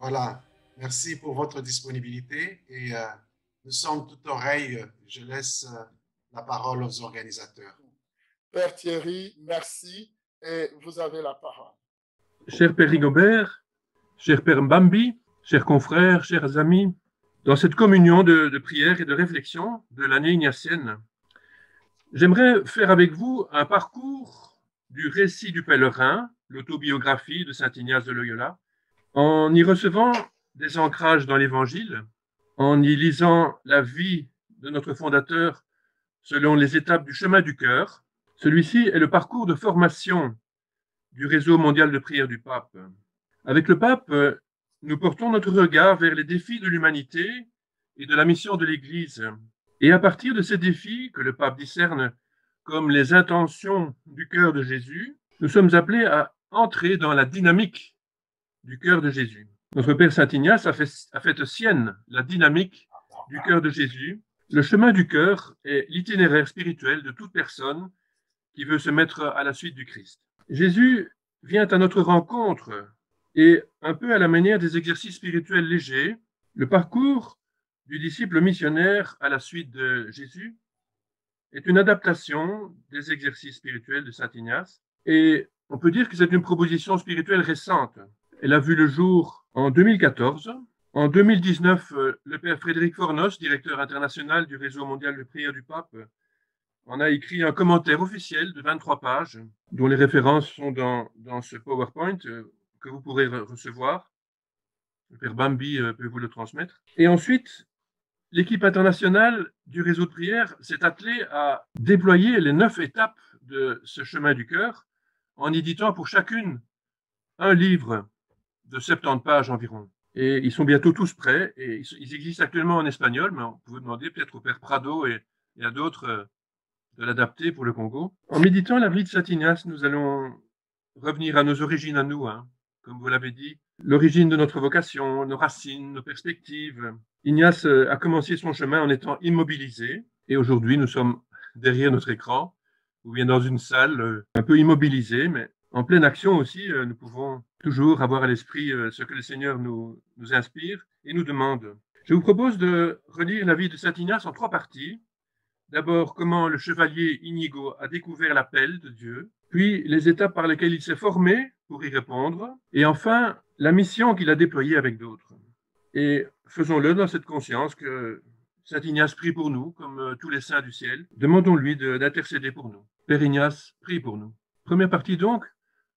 Voilà, merci pour votre disponibilité et nous sommes tout oreilles. Je laisse la parole aux organisateurs. Père Thierry, merci et vous avez la parole. Cher Père Rigobert, cher Père Mbambi, chers confrères, chers amis, dans cette communion de prière et de réflexion de l'année ignatienne, j'aimerais faire avec vous un parcours du récit du pèlerin, l'autobiographie de saint Ignace de Loyola, en y recevant des ancrages dans l'Évangile, en y lisant la vie de notre fondateur selon les étapes du chemin du cœur. Celui-ci est le parcours de formation du réseau mondial de prière du pape. Avec le pape, nous portons notre regard vers les défis de l'humanité et de la mission de l'Église. Et à partir de ces défis que le pape discerne comme les intentions du cœur de Jésus, nous sommes appelés à entrer dans la dynamique du cœur de Jésus. Notre Père Saint Ignace a fait sienne la dynamique du cœur de Jésus. Le chemin du cœur est l'itinéraire spirituel de toute personne qui veut se mettre à la suite du Christ. Jésus vient à notre rencontre et, un peu à la manière des exercices spirituels légers, le parcours du disciple missionnaire à la suite de Jésus est une adaptation des exercices spirituels de saint Ignace et on peut dire que c'est une proposition spirituelle récente. Elle a vu le jour en 2014. En 2019, le père Frédéric Fornos, directeur international du réseau mondial de prière du pape, en a écrit un commentaire officiel de 23 pages, dont les références sont dans ce PowerPoint que vous pourrez recevoir. Le père Bambi peut vous le transmettre. Et ensuite, l'équipe internationale du réseau de prière s'est attelée à déployer les 9 étapes de ce chemin du cœur en éditant pour chacune un livre de 70 pages environ. Et ils sont bientôt tous prêts. Et ils existent actuellement en espagnol, mais on peut vous demander peut-être au père Prado et à d'autres de l'adapter pour le Congo. En méditant la vie de saint Ignace, nous allons revenir à nos origines à nous, comme vous l'avez dit, l'origine de notre vocation, nos racines, nos perspectives. Ignace a commencé son chemin en étant immobilisé, et aujourd'hui nous sommes derrière notre écran, ou bien dans une salle un peu immobilisée, mais en pleine action aussi. Nous pouvons toujours avoir à l'esprit ce que le Seigneur nous inspire et nous demande. Je vous propose de relire la vie de saint Ignace en 3 parties. D'abord, comment le chevalier Inigo a découvert l'appel de Dieu, puis les étapes par lesquelles il s'est formé pour y répondre, et enfin, la mission qu'il a déployée avec d'autres. Et faisons-le dans cette conscience que saint Ignace prie pour nous, comme tous les saints du ciel. Demandons-lui d'intercéder pour nous. Père Ignace, prie pour nous. Première partie donc,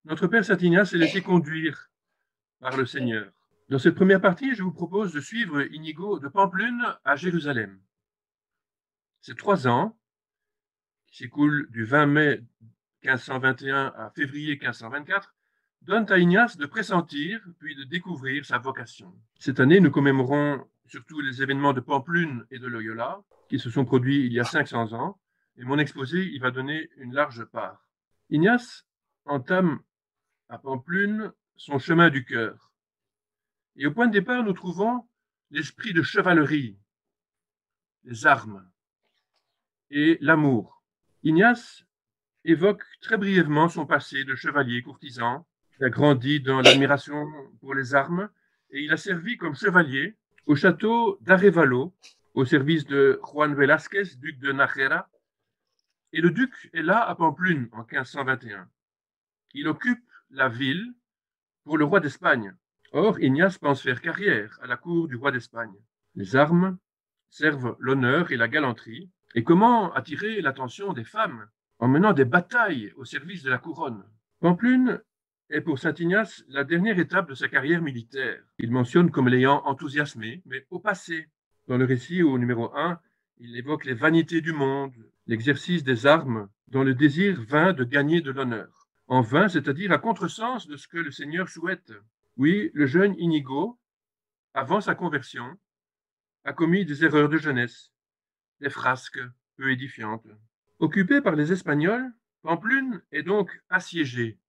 notre Père saint Ignace s'est laissé conduire par le Seigneur. Dans cette première partie, je vous propose de suivre Inigo de Pampelune à Jérusalem. Ces 3 ans, qui s'écoulent du 20 mai 1521 à février 1524, donnent à Ignace de pressentir puis de découvrir sa vocation. Cette année, nous commémorons surtout les événements de Pampelune et de Loyola, qui se sont produits il y a 500 ans, et mon exposé y va donner une large part. Ignace entame à Pampelune son chemin du cœur. Et au point de départ, nous trouvons l'esprit de chevalerie, les armes, et l'amour. Ignace évoque très brièvement son passé de chevalier courtisan. Il a grandi dans l'admiration pour les armes et il a servi comme chevalier au château d'Arévalo au service de Juan Velázquez, duc de Nájera. Et le duc est là à Pampelune en 1521. Il occupe la ville pour le roi d'Espagne. Or, Ignace pense faire carrière à la cour du roi d'Espagne. Les armes servent l'honneur et la galanterie. Et comment attirer l'attention des femmes en menant des batailles au service de la couronne? Pampelune est pour saint Ignace la dernière étape de sa carrière militaire. Il mentionne comme l'ayant enthousiasmé, mais au passé. Dans le récit au numéro 1, il évoque les vanités du monde, l'exercice des armes dans le désir vain de gagner de l'honneur. En vain, c'est-à-dire à contresens de ce que le Seigneur souhaite. Oui, le jeune Inigo, avant sa conversion, a commis des erreurs de jeunesse, des frasques peu édifiantes. Occupé par les Espagnols, Pampelune est donc assiégée.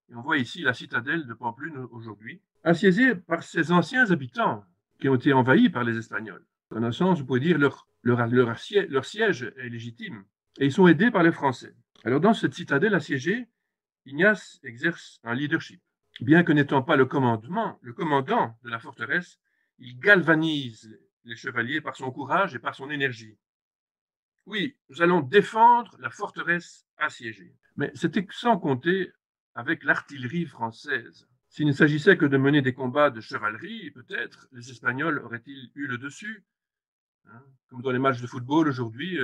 Et on voit ici la citadelle de Pampelune aujourd'hui, assiégée par ses anciens habitants qui ont été envahis par les Espagnols. En un sens, vous pouvez dire leur siège est légitime. Et ils sont aidés par les Français. Alors dans cette citadelle assiégée, Ignace exerce un leadership. Bien que n'étant pas le commandant de la forteresse, il galvanise les chevaliers par son courage et par son énergie. Oui, nous allons défendre la forteresse assiégée. Mais c'était sans compter avec l'artillerie française. S'il ne s'agissait que de mener des combats de chevalerie, peut-être les Espagnols auraient-ils eu le dessus. Comme dans les matchs de football aujourd'hui,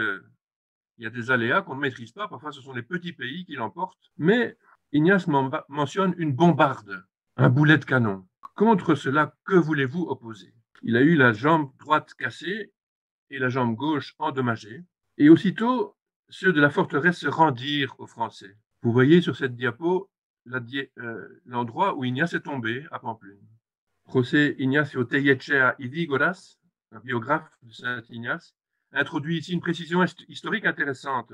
il y a des aléas qu'on ne maîtrise pas. Parfois, ce sont les petits pays qui l'emportent. Mais Ignace mentionne une bombarde, un boulet de canon. Contre cela, que voulez-vous opposer? Il a eu la jambe droite cassée et la jambe gauche endommagée. Et aussitôt, ceux de la forteresse se rendirent aux Français. Vous voyez sur cette diapo l'endroit où Ignace est tombé à Pampelune. José Ignacio Tellechea y Vigoras, un biographe de Saint Ignace, introduit ici une précision historique intéressante.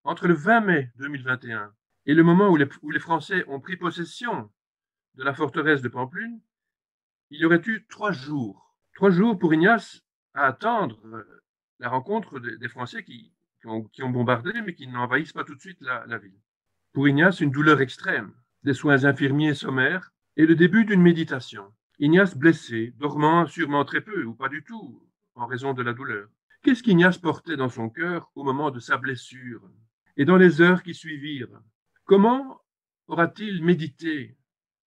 Entre le 20 mai 2021 et le moment où les Français ont pris possession de la forteresse de Pampelune, il y aurait eu 3 jours. 3 jours pour Ignace à attendre la rencontre des Français qui ont bombardé, mais qui n'envahissent pas tout de suite la ville. Pour Ignace, une douleur extrême, des soins infirmiers sommaires et le début d'une méditation. Ignace blessé, dormant sûrement très peu ou pas du tout en raison de la douleur. Qu'est-ce qu'Ignace portait dans son cœur au moment de sa blessure et dans les heures qui suivirent? Comment aura-t-il médité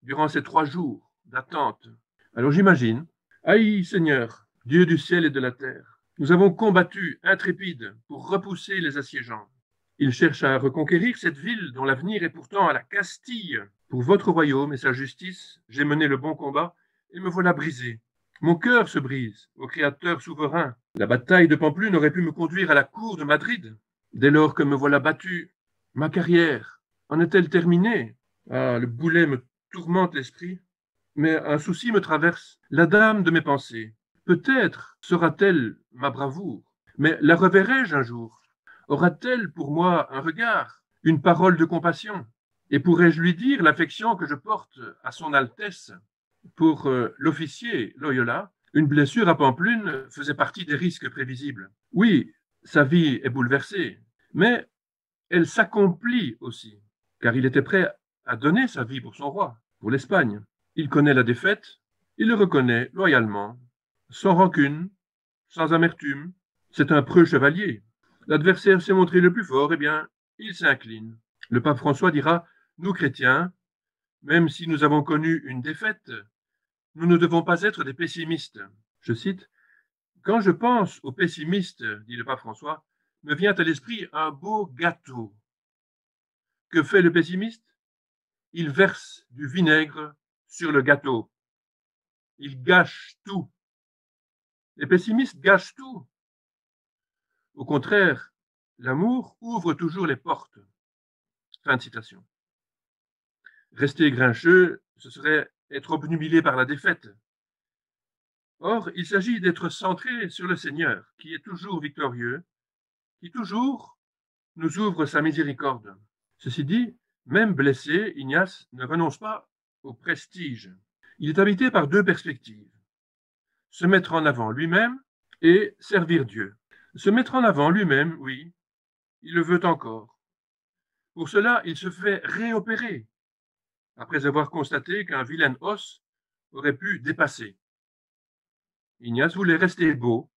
durant ces 3 jours d'attente? Alors j'imagine, Aïe Seigneur, Dieu du ciel et de la terre, nous avons combattu intrépides pour repousser les assiégeants. Ils cherchent à reconquérir cette ville dont l'avenir est pourtant à la Castille. Pour votre royaume et sa justice, j'ai mené le bon combat et me voilà brisé. Mon cœur se brise, ô Créateur souverain. La bataille de Pampelune aurait pu me conduire à la cour de Madrid. Dès lors que me voilà battu, ma carrière en est-elle terminée? Ah, le boulet me tourmente l'esprit. Mais un souci me traverse. La dame de mes pensées, peut-être sera-t-elle ma bravoure, mais la reverrai-je un jour? Aura-t-elle pour moi un regard, une parole de compassion? Et pourrais-je lui dire l'affection que je porte à son Altesse? Pour l'officier Loyola, une blessure à Pampelune faisait partie des risques prévisibles. Oui, sa vie est bouleversée, mais elle s'accomplit aussi, car il était prêt à donner sa vie pour son roi, pour l'Espagne. Il connaît la défaite, il le reconnaît loyalement, sans rancune, sans amertume. C'est un preux chevalier. L'adversaire s'est montré le plus fort, eh bien, il s'incline. Le pape François dira, nous chrétiens, même si nous avons connu une défaite, nous ne devons pas être des pessimistes. Je cite, quand je pense aux pessimistes, dit le pape François, me vient à l'esprit un beau gâteau. Que fait le pessimiste? Il verse du vinaigre sur le gâteau. Il gâche tout. Les pessimistes gâchent tout. Au contraire, l'amour ouvre toujours les portes. Fin de citation. Rester grincheux, ce serait être obnubilé par la défaite. Or, il s'agit d'être centré sur le Seigneur, qui est toujours victorieux, qui toujours nous ouvre sa miséricorde. Ceci dit, même blessé, Ignace ne renonce pas au prestige. Il est habité par 2 perspectives. Se mettre en avant lui-même et servir Dieu. Se mettre en avant lui-même, oui, il le veut encore. Pour cela, il se fait réopérer, après avoir constaté qu'un vilain os aurait pu dépasser. Ignace voulait rester beau,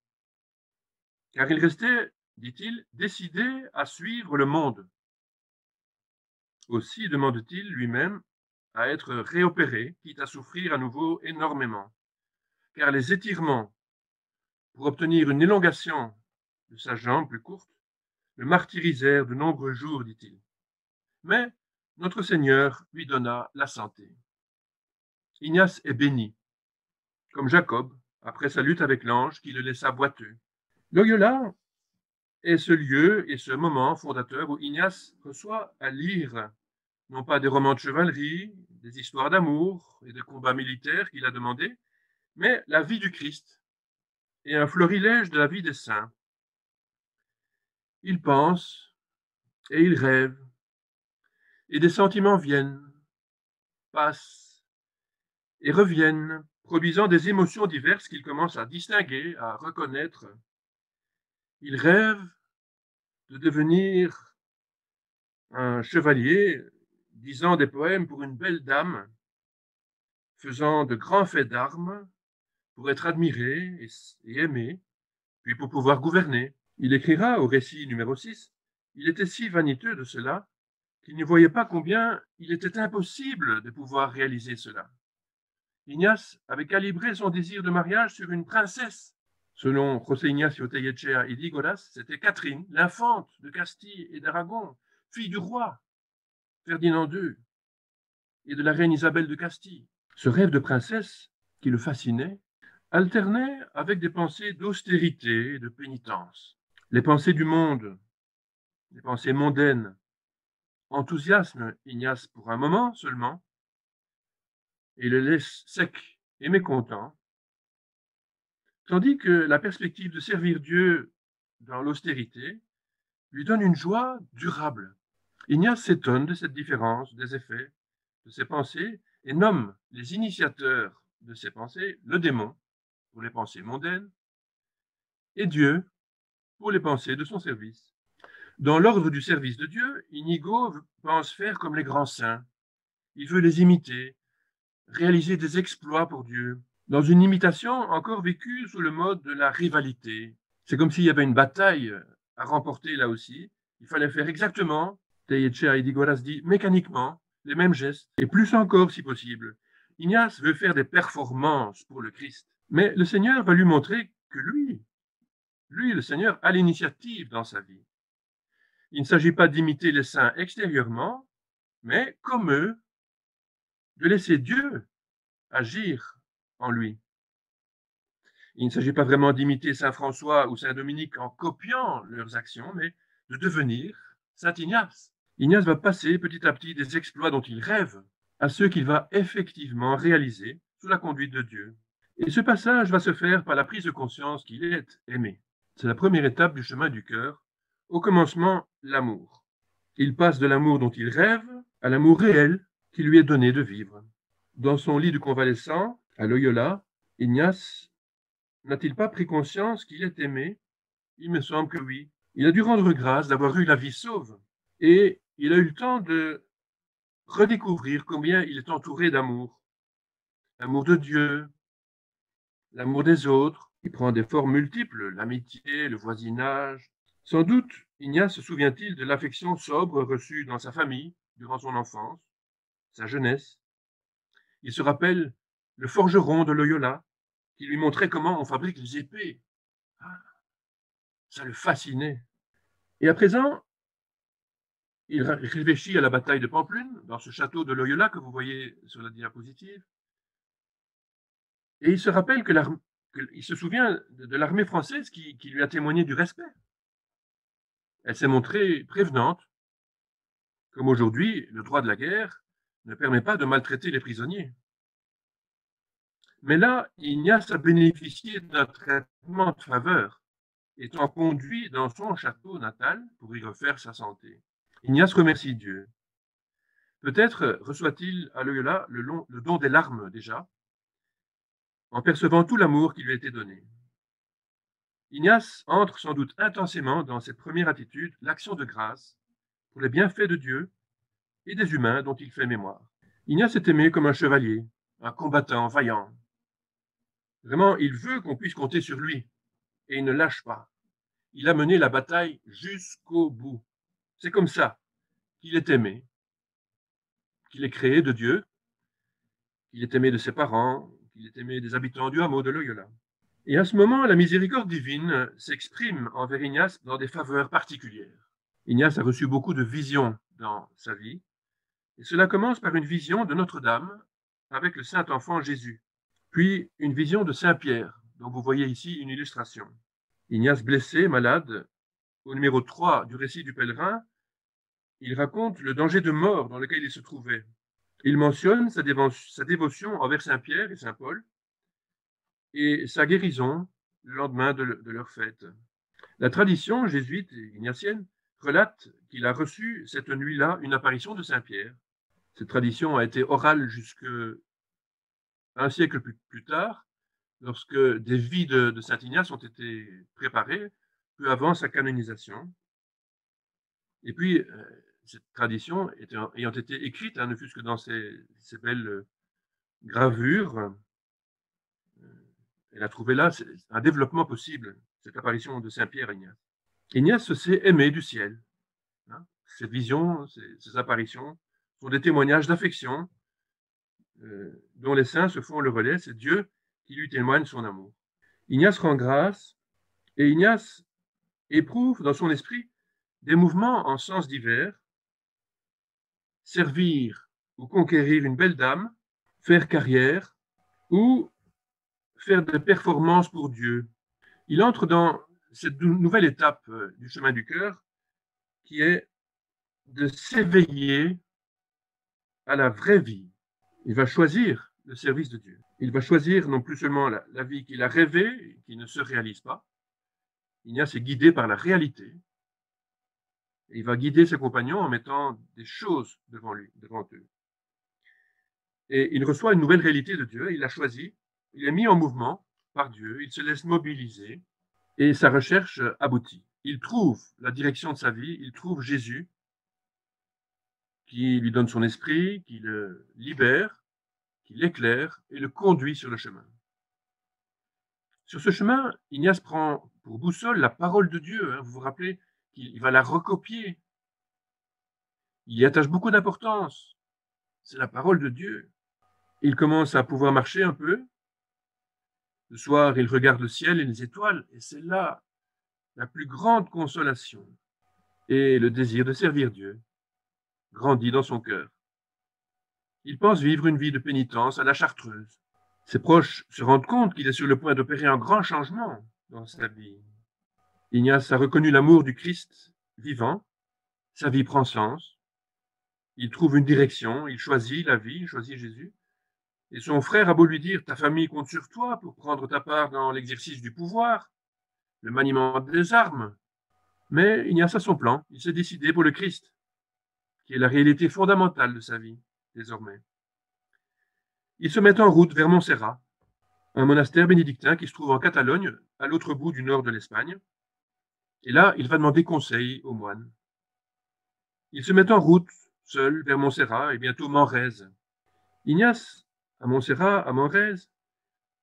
car il restait, dit-il, décidé à suivre le monde. Aussi demande-t-il lui-même à être réopéré, quitte à souffrir à nouveau énormément, car les étirements pour obtenir une élongation de sa jambe plus courte le martyrisèrent de nombreux jours, dit-il. Mais notre Seigneur lui donna la santé. Ignace est béni, comme Jacob, après sa lutte avec l'ange qui le laissa boiteux. Loyola est ce lieu et ce moment fondateur où Ignace reçoit à lire non pas des romans de chevalerie, des histoires d'amour et de combats militaires qu'il a demandé, mais la vie du Christ et un florilège de la vie des saints. Il pense et il rêve, et des sentiments viennent, passent et reviennent, produisant des émotions diverses qu'il commence à distinguer, à reconnaître. Il rêve de devenir un chevalier disant des poèmes pour une belle dame faisant de grands faits d'armes pour être admiré et aimé, puis pour pouvoir gouverner. Il écrira au récit numéro 6, il était si vaniteux de cela qu'il ne voyait pas combien il était impossible de pouvoir réaliser cela. Ignace avait calibré son désir de mariage sur une princesse. Selon José Ignacio Tellechea y Dígoras, c'était Catherine, l'infante de Castille et d'Aragon, fille du roi Ferdinand II et de la reine Isabelle de Castille. Ce rêve de princesse qui le fascinait alternait avec des pensées d'austérité et de pénitence. Les pensées du monde, les pensées mondaines, enthousiasment Ignace pour un moment seulement et le laisse sec et mécontent, tandis que la perspective de servir Dieu dans l'austérité lui donne une joie durable. Ignace s'étonne de cette différence des effets de ses pensées et nomme les initiateurs de ses pensées le démon pour les pensées mondaines et Dieu pour les pensées de son service. Dans l'ordre du service de Dieu, Inigo pense faire comme les grands saints. Il veut les imiter, réaliser des exploits pour Dieu, dans une imitation encore vécue sous le mode de la rivalité. C'est comme s'il y avait une bataille à remporter là aussi. Il fallait faire exactement, Tellechea y Dígoras dit, mécaniquement, les mêmes gestes, et plus encore si possible. Ignace veut faire des performances pour le Christ, mais le Seigneur va lui montrer que lui, le Seigneur, a l'initiative dans sa vie. Il ne s'agit pas d'imiter les saints extérieurement, mais comme eux, de laisser Dieu agir en lui. Il ne s'agit pas vraiment d'imiter Saint François ou Saint Dominique en copiant leurs actions, mais de devenir Saint Ignace. Ignace va passer petit à petit des exploits dont il rêve à ceux qu'il va effectivement réaliser sous la conduite de Dieu. Et ce passage va se faire par la prise de conscience qu'il est aimé. C'est la première étape du chemin du cœur. Au commencement, l'amour. Il passe de l'amour dont il rêve à l'amour réel qui lui est donné de vivre. Dans son lit de convalescent, à Loyola, Ignace n'a-t-il pas pris conscience qu'il est aimé? Il me semble que oui. Il a dû rendre grâce d'avoir eu la vie sauve. Et il a eu le temps de redécouvrir combien il est entouré d'amour. L'amour de Dieu, l'amour des autres. Il prend des formes multiples, l'amitié, le voisinage. Sans doute, Ignace se souvient-il de l'affection sobre reçue dans sa famille durant son enfance, sa jeunesse. Il se rappelle le forgeron de Loyola qui lui montrait comment on fabrique les épées. Ça le fascinait. Et à présent, il réfléchit à la bataille de Pamplune, dans ce château de Loyola que vous voyez sur la diapositive. Et il se rappelle il se souvient de l'armée française qui lui a témoigné du respect. Elle s'est montrée prévenante. Comme aujourd'hui, le droit de la guerre ne permet pas de maltraiter les prisonniers. Mais là, Ignace a bénéficié d'un traitement de faveur, étant conduit dans son château natal pour y refaire sa santé. Ignace remercie Dieu. Peut-être reçoit-il à Loyola le don des larmes déjà, en percevant tout l'amour qui lui a été donné. Ignace entre sans doute intensément dans cette première attitude, l'action de grâce, pour les bienfaits de Dieu et des humains dont il fait mémoire. Ignace est aimé comme un chevalier, un combattant vaillant. Vraiment, il veut qu'on puisse compter sur lui, et il ne lâche pas. Il a mené la bataille jusqu'au bout. C'est comme ça qu'il est aimé, qu'il est créé de Dieu, qu'il est aimé de ses parents, qu'il est aimé des habitants du hameau de Loyola. Et à ce moment, la miséricorde divine s'exprime envers Ignace dans des faveurs particulières. Ignace a reçu beaucoup de visions dans sa vie, et cela commence par une vision de Notre-Dame avec le Saint-Enfant Jésus, puis une vision de Saint-Pierre, dont vous voyez ici une illustration. Ignace blessé, malade, au numéro 3 du récit du pèlerin, il raconte le danger de mort dans lequel il se trouvait. Il mentionne sa dévotion envers Saint-Pierre et Saint-Paul et sa guérison le lendemain de leur fête. La tradition jésuite et ignatienne relate qu'il a reçu cette nuit-là une apparition de Saint-Pierre. Cette tradition a été orale jusqu'à un siècle plus tard, lorsque des vies de Saint Ignace ont été préparées peu avant sa canonisation. Et puis, cette tradition ayant été écrite, ne fût-ce que dans ces belles gravure, elle a trouvé là un développement possible, cette apparition de Saint-Pierre à Ignace. Ignace s'est aimé du ciel. Hein. Ces visions, ces apparitions sont des témoignages d'affection dont les saints se font le relais. C'est Dieu qui lui témoigne son amour. Ignace rend grâce et Ignace éprouve dans son esprit des mouvements en sens divers, servir ou conquérir une belle dame, faire carrière ou faire des performances pour Dieu. Il entre dans cette nouvelle étape du chemin du cœur qui est de s'éveiller à la vraie vie. Il va choisir le service de Dieu. Il va choisir non plus seulement la vie qu'il a rêvée, qui ne se réalise pas. Ignace est guidé par la réalité. Et il va guider ses compagnons en mettant des choses devant eux. Et il reçoit une nouvelle réalité de Dieu. Il l'a choisi. Il est mis en mouvement par Dieu. Il se laisse mobiliser et sa recherche aboutit. Il trouve la direction de sa vie. Il trouve Jésus qui lui donne son esprit, qui le libère, qui l'éclaire et le conduit sur le chemin. Sur ce chemin, Ignace prend pour boussole la parole de Dieu. Vous vous rappelez qu'il va la recopier. Il y attache beaucoup d'importance. C'est la parole de Dieu. Il commence à pouvoir marcher un peu. Le soir, il regarde le ciel et les étoiles, et c'est là la plus grande consolation. Et le désir de servir Dieu grandit dans son cœur. Il pense vivre une vie de pénitence à la chartreuse. Ses proches se rendent compte qu'il est sur le point d'opérer un grand changement dans sa vie. Ignace a reconnu l'amour du Christ vivant. Sa vie prend sens. Il trouve une direction, il choisit la vie, il choisit Jésus. Et son frère a beau lui dire « Ta famille compte sur toi pour prendre ta part dans l'exercice du pouvoir, le maniement des armes. » Mais Ignace a son plan. Il s'est décidé pour le Christ, qui est la réalité fondamentale de sa vie, désormais. Il se met en route vers Montserrat, un monastère bénédictin qui se trouve en Catalogne, à l'autre bout du nord de l'Espagne. Et là, il va demander conseil aux moines. Il se met en route, seul, vers Montserrat et bientôt Manrese. Ignace, à Montserrat, à Manrese,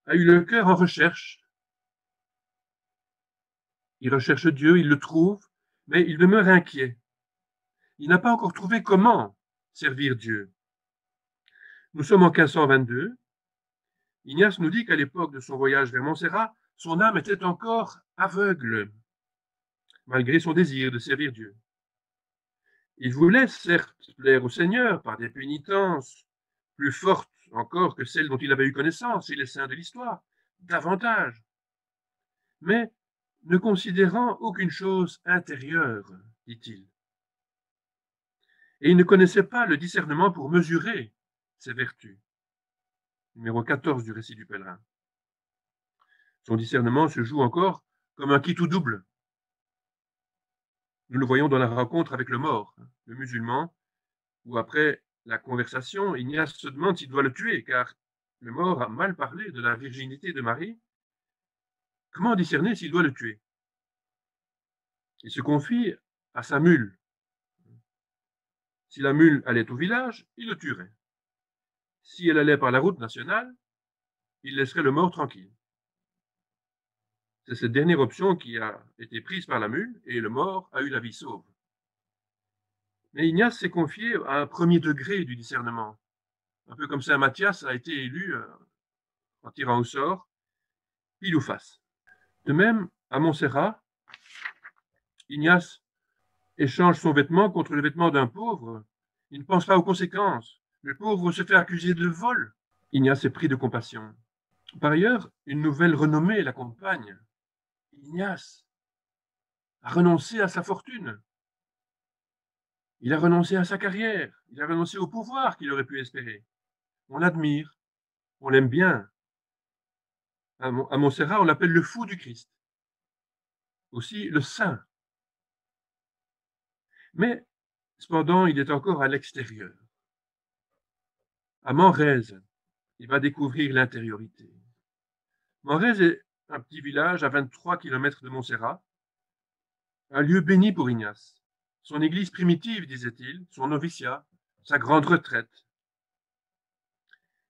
a eu le cœur en recherche. Il recherche Dieu, il le trouve, mais il demeure inquiet. Il n'a pas encore trouvé comment servir Dieu. Nous sommes en 1522. Ignace nous dit qu'à l'époque de son voyage vers Montserrat, son âme était encore aveugle, malgré son désir de servir Dieu. Il voulait certes plaire au Seigneur par des pénitences plus fortes encore que celles dont il avait eu connaissance chez les saints de l'histoire, davantage, mais ne considérant aucune chose intérieure, dit-il. Et il ne connaissait pas le discernement pour mesurer ses vertus. Numéro 14 du récit du pèlerin. Son discernement se joue encore comme un qui tout double. Nous le voyons dans la rencontre avec le mort, le musulman, où après la conversation, Ignace se demande s'il doit le tuer, car le mort a mal parlé de la virginité de Marie. Comment discerner s'il doit le tuer? Il se confie à sa mule. Si la mule allait au village, il le tuerait. Si elle allait par la route nationale, il laisserait le mort tranquille. C'est cette dernière option qui a été prise par la mule et le mort a eu la vie sauve. Mais Ignace s'est confié à un premier degré du discernement, un peu comme Saint Matthias a été élu en tirant au sort, pile ou face. De même, à Montserrat, Ignace échange son vêtement contre le vêtement d'un pauvre. Il ne pense pas aux conséquences. Le pauvre se fait accuser de vol. Ignace est pris de compassion. Par ailleurs, une nouvelle renommée l'accompagne. Ignace a renoncé à sa fortune. Il a renoncé à sa carrière. Il a renoncé au pouvoir qu'il aurait pu espérer. On l'admire. On l'aime bien. À Montserrat, on l'appelle le fou du Christ. Aussi le saint. Mais, cependant, il est encore à l'extérieur. À Manrese, il va découvrir l'intériorité. Manrese est un petit village à 23 km de Montserrat, un lieu béni pour Ignace. Son église primitive, disait-il, son noviciat, sa grande retraite.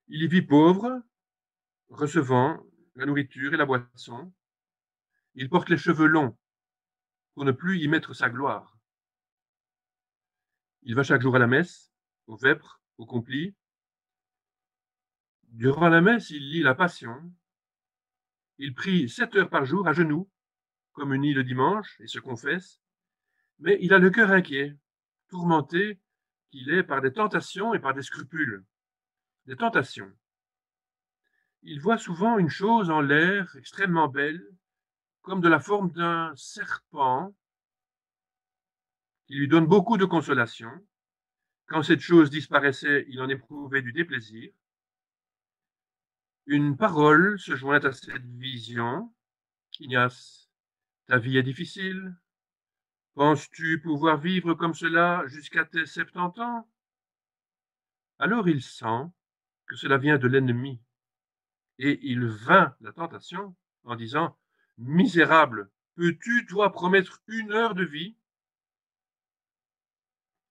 Il y vit pauvre, recevant la nourriture et la boisson. Il porte les cheveux longs pour ne plus y mettre sa gloire. Il va chaque jour à la messe, aux vêpres, aux complis. Durant la messe, il lit la Passion. Il prie 7 heures par jour à genoux, communie le dimanche et se confesse. Mais il a le cœur inquiet, tourmenté qu'il est par des tentations et par des scrupules. Des tentations. Il voit souvent une chose en l'air extrêmement belle, comme de la forme d'un serpent, qui lui donne beaucoup de consolation. Quand cette chose disparaissait, il en éprouvait du déplaisir. Une parole se joint à cette vision. Ignace, ta vie est difficile. Penses-tu pouvoir vivre comme cela jusqu'à tes 70 ans? Alors il sent que cela vient de l'ennemi. Et il vainc la tentation en disant, « Misérable, peux-tu, toi, promettre 1 heure de vie ?»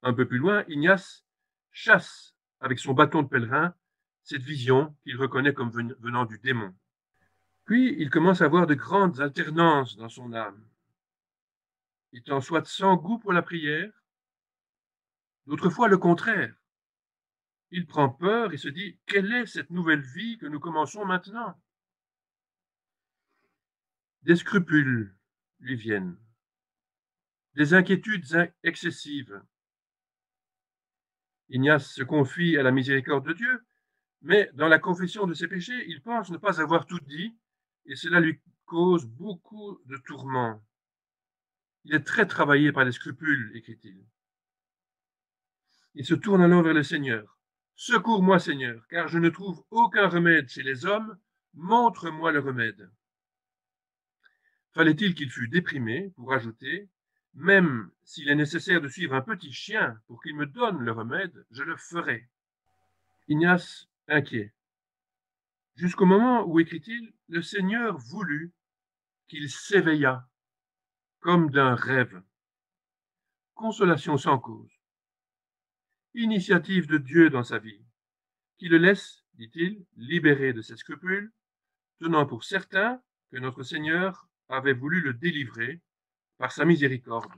Un peu plus loin, Ignace chasse avec son bâton de pèlerin cette vision qu'il reconnaît comme venant du démon. Puis il commence à avoir de grandes alternances dans son âme. Il est en soit sans goût pour la prière, d'autres fois le contraire. Il prend peur et se dit, quelle est cette nouvelle vie que nous commençons maintenant? Des scrupules lui viennent, des inquiétudes excessives. Ignace se confie à la miséricorde de Dieu, mais dans la confession de ses péchés, il pense ne pas avoir tout dit, et cela lui cause beaucoup de tourments. Il est très travaillé par les scrupules, écrit-il. Il se tourne alors vers le Seigneur. « Secours-moi, Seigneur, car je ne trouve aucun remède chez les hommes. Montre-moi le remède. » Fallait-il qu'il fût déprimé pour ajouter « Même s'il est nécessaire de suivre un petit chien pour qu'il me donne le remède, je le ferai. » Ignace, inquiet. Jusqu'au moment où, écrit-il, le Seigneur voulut qu'il s'éveillât comme d'un rêve. Consolation sans cause. Initiative de Dieu dans sa vie, qui le laisse, dit-il, libéré de ses scrupules, tenant pour certain que notre Seigneur avait voulu le délivrer par sa miséricorde.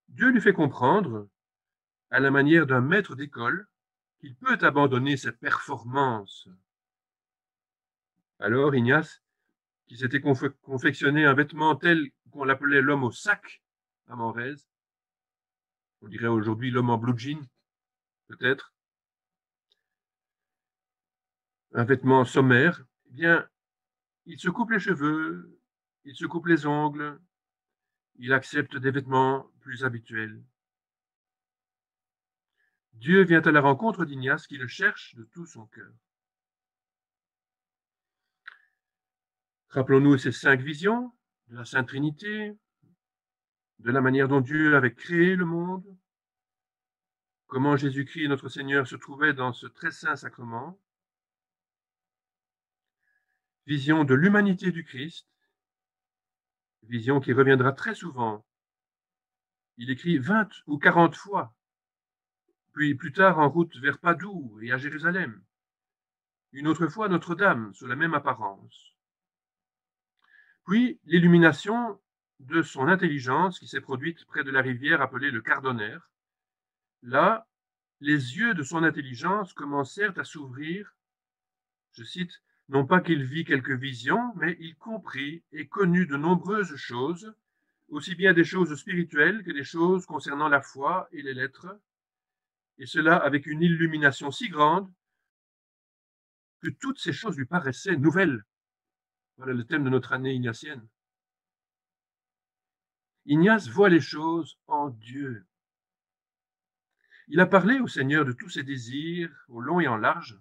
Dieu lui fait comprendre, à la manière d'un maître d'école, qu'il peut abandonner ses performances. Alors Ignace, qui s'était confectionné un vêtement tel qu'on l'appelait l'homme au sac à Morez, on dirait aujourd'hui l'homme en blue jean, peut-être, un vêtement sommaire, eh bien, il se coupe les cheveux, il se coupe les ongles, il accepte des vêtements plus habituels. Dieu vient à la rencontre d'Ignace qui le cherche de tout son cœur. Rappelons-nous ces 5 visions de la Sainte Trinité, de la manière dont Dieu avait créé le monde, comment Jésus-Christ, notre Seigneur, se trouvait dans ce très saint sacrement, vision de l'humanité du Christ, vision qui reviendra très souvent. Il écrit 20 ou 40 fois, puis plus tard en route vers Padoue et à Jérusalem, une autre fois Notre-Dame sous la même apparence. Puis l'illumination de son intelligence qui s'est produite près de la rivière appelée le Cardonnerre. Là, les yeux de son intelligence commencèrent à s'ouvrir, je cite, « Non pas qu'il vit quelques visions, mais il comprit et connut de nombreuses choses, aussi bien des choses spirituelles que des choses concernant la foi et les lettres, et cela avec une illumination si grande que toutes ces choses lui paraissaient nouvelles. » Voilà le thème de notre année ignatienne. Ignace voit les choses en Dieu. Il a parlé au Seigneur de tous ses désirs, au long et en large.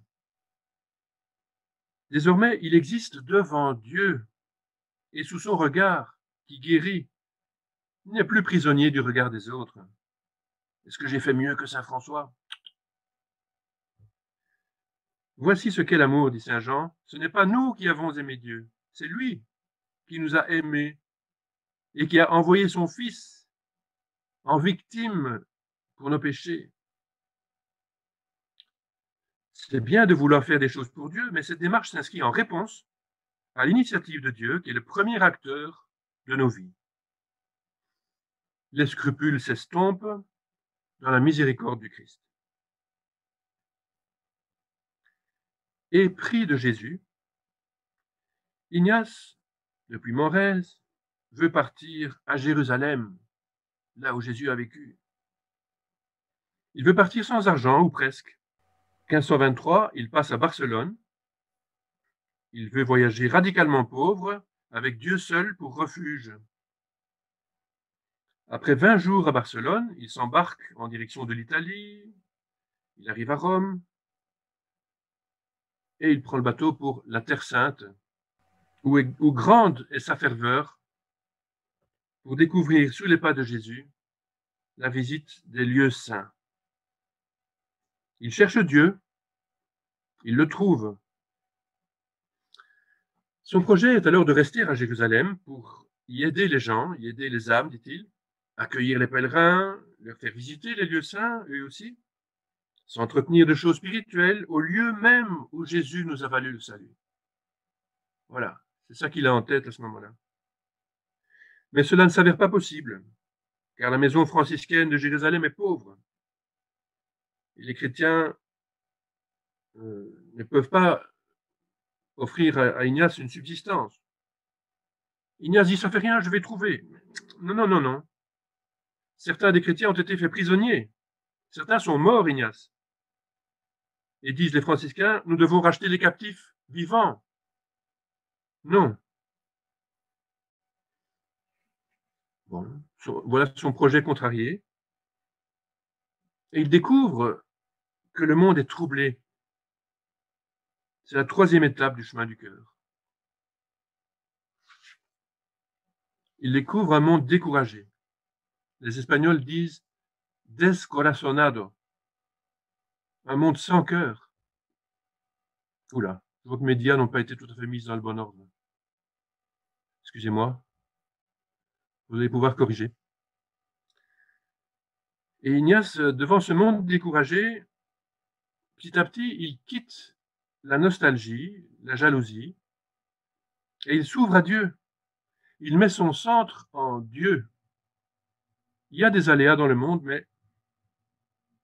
Désormais, il existe devant Dieu et sous son regard qui guérit. Il n'est plus prisonnier du regard des autres. Est-ce que j'ai fait mieux que saint François? Voici ce qu'est l'amour, dit saint Jean. Ce n'est pas nous qui avons aimé Dieu, c'est lui qui nous a aimés et qui a envoyé son Fils en victime pour nos péchés. C'est bien de vouloir faire des choses pour Dieu, mais cette démarche s'inscrit en réponse à l'initiative de Dieu, qui est le premier acteur de nos vies. Les scrupules s'estompent dans la miséricorde du Christ. Épris de Jésus, Ignace, depuis Morez, veut partir à Jérusalem, là où Jésus a vécu. Il veut partir sans argent, ou presque. 1523, il passe à Barcelone. Il veut voyager radicalement pauvre, avec Dieu seul pour refuge. Après 20 jours à Barcelone, il s'embarque en direction de l'Italie. Il arrive à Rome. Et il prend le bateau pour la Terre Sainte, où grande est sa ferveur pour découvrir sous les pas de Jésus la visite des lieux saints. Il cherche Dieu, il le trouve. Son projet est alors de rester à Jérusalem pour y aider les gens, y aider les âmes, dit-il, accueillir les pèlerins, leur faire visiter les lieux saints, eux aussi, s'entretenir de choses spirituelles au lieu même où Jésus nous a valu le salut. Voilà, c'est ça qu'il a en tête à ce moment-là. Mais cela ne s'avère pas possible, car la maison franciscaine de Jérusalem est pauvre. Et les chrétiens ne peuvent pas offrir à Ignace une subsistance. Ignace dit, ça fait rien, je vais trouver. Non, non, non, non. Certains des chrétiens ont été faits prisonniers. Certains sont morts, Ignace. Et disent les franciscains, nous devons racheter les captifs vivants. Non. Bon, voilà son projet contrarié. Et il découvre que le monde est troublé. C'est la troisième étape du chemin du cœur. Il découvre un monde découragé. Les Espagnols disent descorazonado, un monde sans cœur. Oula, je vois que mes médias n'ont pas été tout à fait mis dans le bon ordre. Excusez-moi, vous allez pouvoir corriger. Et Ignace, devant ce monde découragé, petit à petit, il quitte la nostalgie, la jalousie, et il s'ouvre à Dieu. Il met son centre en Dieu. Il y a des aléas dans le monde, mais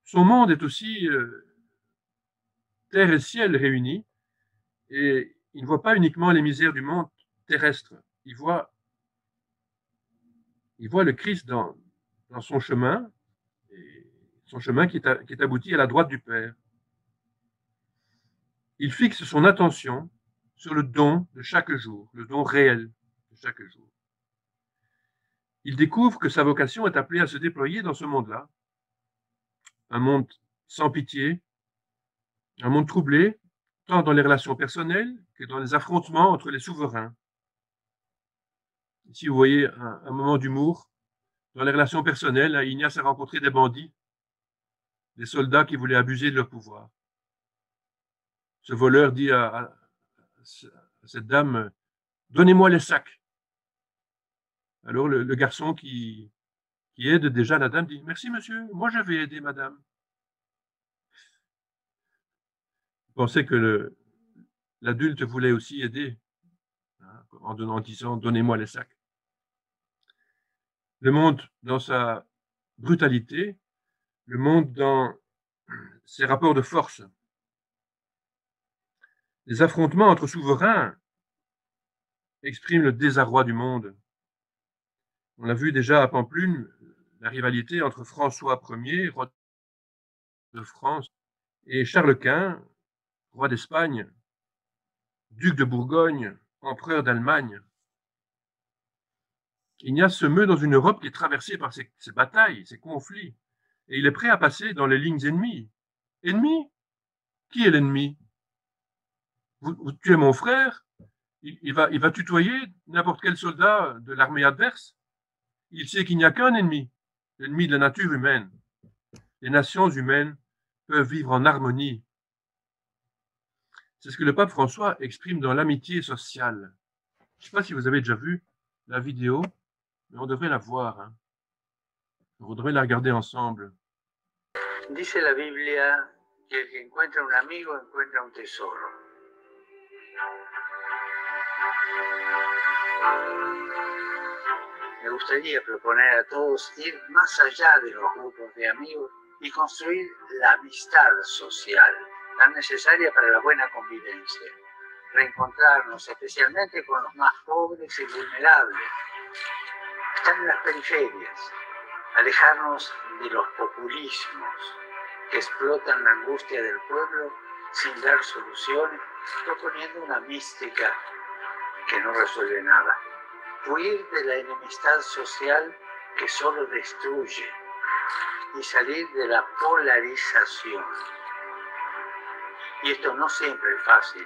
son monde est aussi terre et ciel réunis, et il ne voit pas uniquement les misères du monde terrestre. Il voit le Christ dans son chemin, et son chemin qui est abouti à la droite du Père. Il fixe son attention sur le don de chaque jour, le don réel de chaque jour. Il découvre que sa vocation est appelée à se déployer dans ce monde-là, un monde sans pitié, un monde troublé, tant dans les relations personnelles que dans les affrontements entre les souverains. Ici, vous voyez un moment d'humour. Dans les relations personnelles, Ignace a rencontré des bandits, des soldats qui voulaient abuser de leur pouvoir. Ce voleur dit à cette dame, « Donnez-moi les sacs ». Alors le garçon qui aide déjà la dame dit, « Merci monsieur, moi je vais aider madame ». Il pensait que l'adulte voulait aussi aider, hein, en disant, « Donnez-moi les sacs ». Le monde dans sa brutalité, le monde dans ses rapports de force. Les affrontements entre souverains expriment le désarroi du monde. On l'a vu déjà à Pampelune, la rivalité entre François Ier, roi de France, et Charles Quint, roi d'Espagne, duc de Bourgogne, empereur d'Allemagne. Ignace se meut dans une Europe qui est traversée par ces batailles, ces conflits, et il est prêt à passer dans les lignes ennemies. Ennemi? Qui est l'ennemi? Vous tuez mon frère, il va tutoyer n'importe quel soldat de l'armée adverse. Il sait qu'il n'y a qu'un ennemi, l'ennemi de la nature humaine. Les nations humaines peuvent vivre en harmonie. C'est ce que le pape François exprime dans l'amitié sociale. Je ne sais pas si vous avez déjà vu la vidéo, mais on devrait la voir. Hein. On devrait la regarder ensemble. Dice la Biblia que el que encuentra un amigo encuentra un tesoro. Me gustaría proponer a todos ir más allá de los grupos de amigos y construir la amistad social, tan necesaria para la buena convivencia. Reencontrarnos especialmente con los más pobres y vulnerables. Están en las periferias. Alejarnos de los populismos que explotan la angustia del pueblo sin dar soluciones, proponiendo una mística que no resuelve nada. Huir de la enemistad social que solo destruye y salir de la polarización. Y esto no siempre es fácil,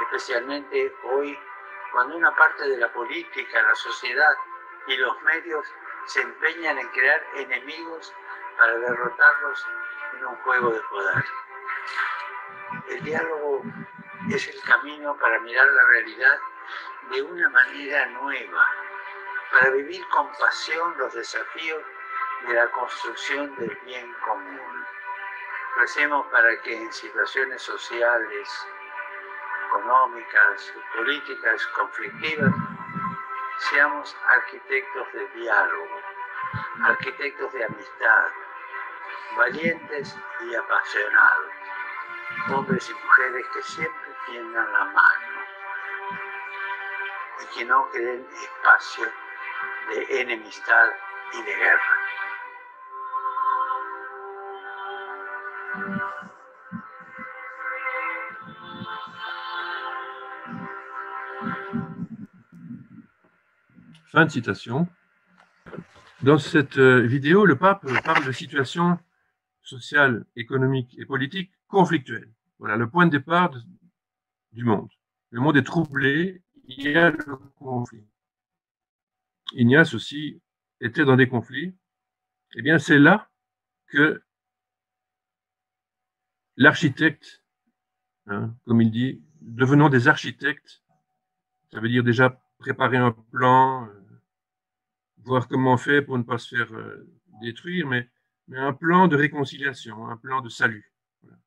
especialmente hoy, cuando una parte de la política, la sociedad y los medios se empeñan en crear enemigos para derrotarlos en un juego de poder. El diálogo es el camino para mirar la realidad de una manera nueva, para vivir con pasión los desafíos de la construcción del bien común. Recemos para que en situaciones sociales, económicas y políticas conflictivas seamos arquitectos de diálogo, arquitectos de amistad, valientes y apasionados, hombres y mujeres que siempre tiendan la mano y que no creen espacio de enemistad y de guerra. Fin de citation. Dans cette vidéo, le pape parle de situations sociales, économiques et politiques conflictuelles. Voilà le point de départ du monde. Le monde est troublé, il y a le conflit. Ignace aussi était dans des conflits. Eh bien, c'est là que l'architecte, comme il dit, devenons des architectes. Ça veut dire déjà préparer un plan, voir comment on fait pour ne pas se faire détruire, mais un plan de réconciliation, un plan de salut. Voilà.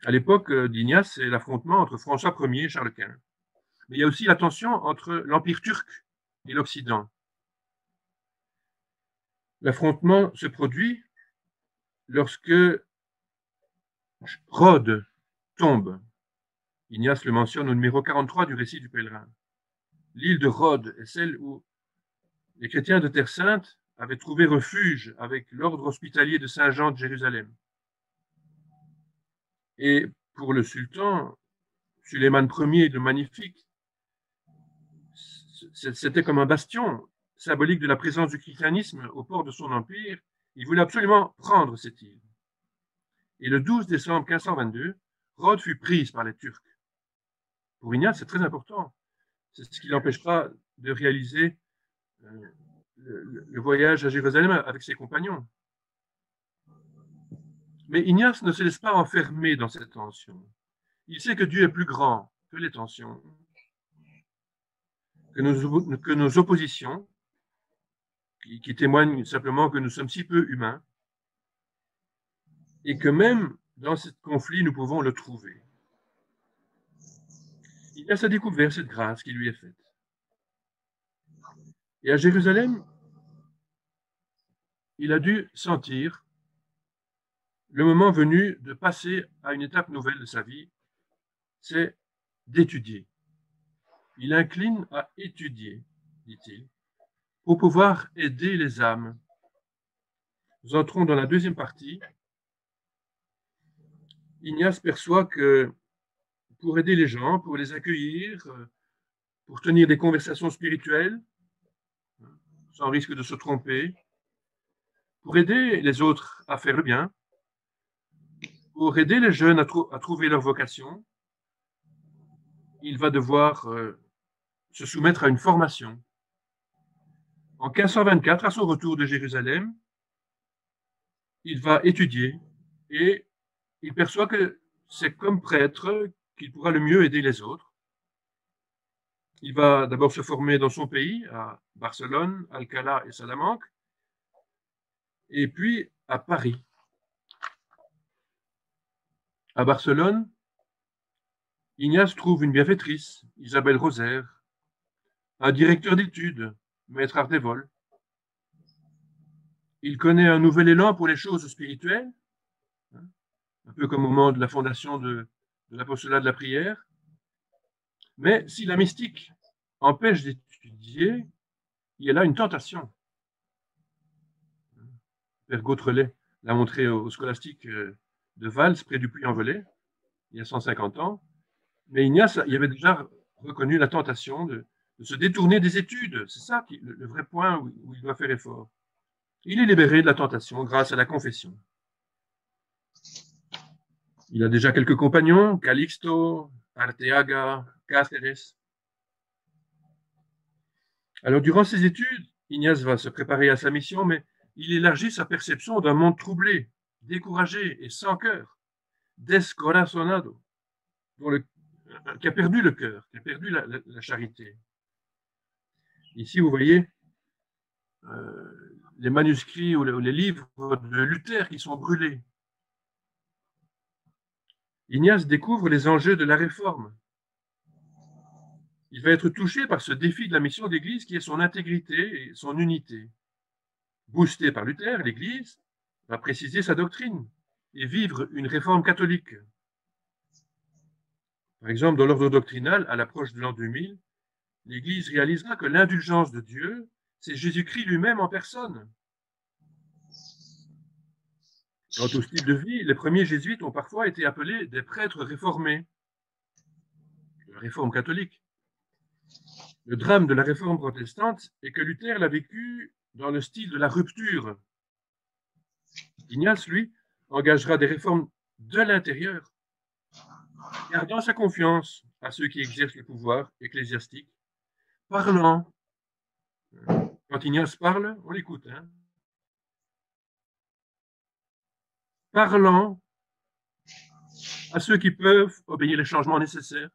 À l'époque d'Ignace, c'est l'affrontement entre François Ier et Charles Quint. Mais il y a aussi la tension entre l'Empire turc et l'Occident. L'affrontement se produit lorsque Rhodes tombe. Ignace le mentionne au numéro 43 du récit du pèlerin. L'île de Rhodes est celle où les chrétiens de Terre Sainte avaient trouvé refuge avec l'ordre hospitalier de Saint-Jean de Jérusalem. Et pour le sultan, Suleiman Ier le Magnifique, c'était comme un bastion symbolique de la présence du christianisme au port de son empire. Il voulait absolument prendre cette île. Et le 12 décembre 1522, Rhodes fut prise par les Turcs. Pour Ignace, c'est très important. C'est ce qui l'empêchera de réaliser le voyage à Jérusalem avec ses compagnons. Mais Ignace ne se laisse pas enfermer dans cette tension. Il sait que Dieu est plus grand que les tensions, que nos oppositions, qui témoignent simplement que nous sommes si peu humains, et que même dans ce conflit, nous pouvons le trouver. Ignace a découvert cette grâce qui lui est faite. Et à Jérusalem, il a dû sentir le moment venu de passer à une étape nouvelle de sa vie, c'est d'étudier. Il incline à étudier, dit-il, pour pouvoir aider les âmes. Nous entrons dans la deuxième partie. Ignace perçoit que pour aider les gens, pour les accueillir, pour tenir des conversations spirituelles, sans risque de se tromper, pour aider les autres à faire le bien, pour aider les jeunes à trouver leur vocation, il va devoir se soumettre à une formation. En 1524, à son retour de Jérusalem, il va étudier et il perçoit que c'est comme prêtre qu'il pourra le mieux aider les autres. Il va d'abord se former dans son pays, à Barcelone, Alcalá et Salamanque, et puis à Paris. À Barcelone, Ignace trouve une bienfaitrice, Isabelle Rosaire, un directeur d'études, Maître Ardévol. Il connaît un nouvel élan pour les choses spirituelles, un peu comme au moment de la fondation de l'apostolat de la prière. Mais si la mystique empêche d'étudier, il y a là une tentation. Père Gautrelet l'a montré au scolastique de Vals, près du Puy-en-Velay, il y a 150 ans. Mais Ignace, il avait déjà reconnu la tentation de se détourner des études. C'est ça le vrai point où il doit faire effort. Il est libéré de la tentation grâce à la confession. Il a déjà quelques compagnons, Calixto, Arteaga, Cáceres. Alors, durant ses études, Ignace va se préparer à sa mission, mais il élargit sa perception d'un monde troublé, découragé et sans cœur, descorazonado, qui a perdu le cœur, qui a perdu la charité. Ici, vous voyez les manuscrits ou les livres de Luther qui sont brûlés. Ignace découvre les enjeux de la réforme. Il va être touché par ce défi de la mission d'Église qui est son intégrité et son unité. Boosté par Luther, l'Église va préciser sa doctrine et vivre une réforme catholique. Par exemple, dans l'ordre doctrinal, à l'approche de l'an 2000, l'Église réalisera que l'indulgence de Dieu, c'est Jésus-Christ lui-même en personne. Quant au style de vie, les premiers jésuites ont parfois été appelés des prêtres réformés, la réforme catholique. Le drame de la réforme protestante est que Luther l'a vécu dans le style de la rupture. Ignace, lui, engagera des réformes de l'intérieur, gardant sa confiance à ceux qui exercent le pouvoir ecclésiastique, parlant. Quand Ignace parle, on l'écoute, hein. Parlant à ceux qui peuvent obéir les changements nécessaires,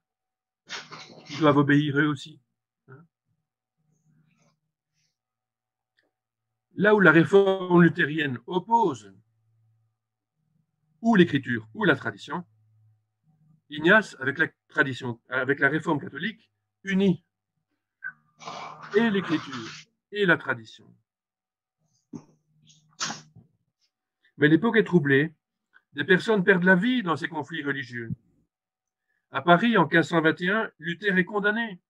qui doivent obéir eux aussi. Là où la réforme luthérienne oppose ou l'écriture ou la tradition, Ignace, avec la tradition, avec la réforme catholique, unit et l'écriture et la tradition. Mais l'époque est troublée, des personnes perdent la vie dans ces conflits religieux. À Paris, en 1521, Luther est condamné.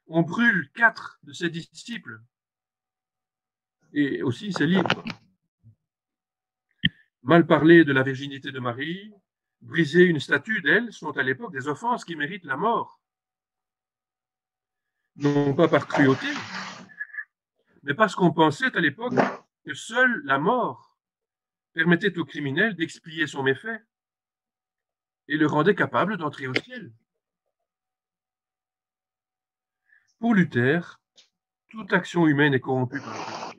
On brûle 4 de ses disciples et aussi ses livres. Mal parler de la virginité de Marie, briser une statue d'elle sont à l'époque des offenses qui méritent la mort. Non pas par cruauté, mais parce qu'on pensait à l'époque que seule la mort permettait au criminel d'expier son méfait et le rendait capable d'entrer au ciel. Pour Luther, toute action humaine est corrompue par le péché.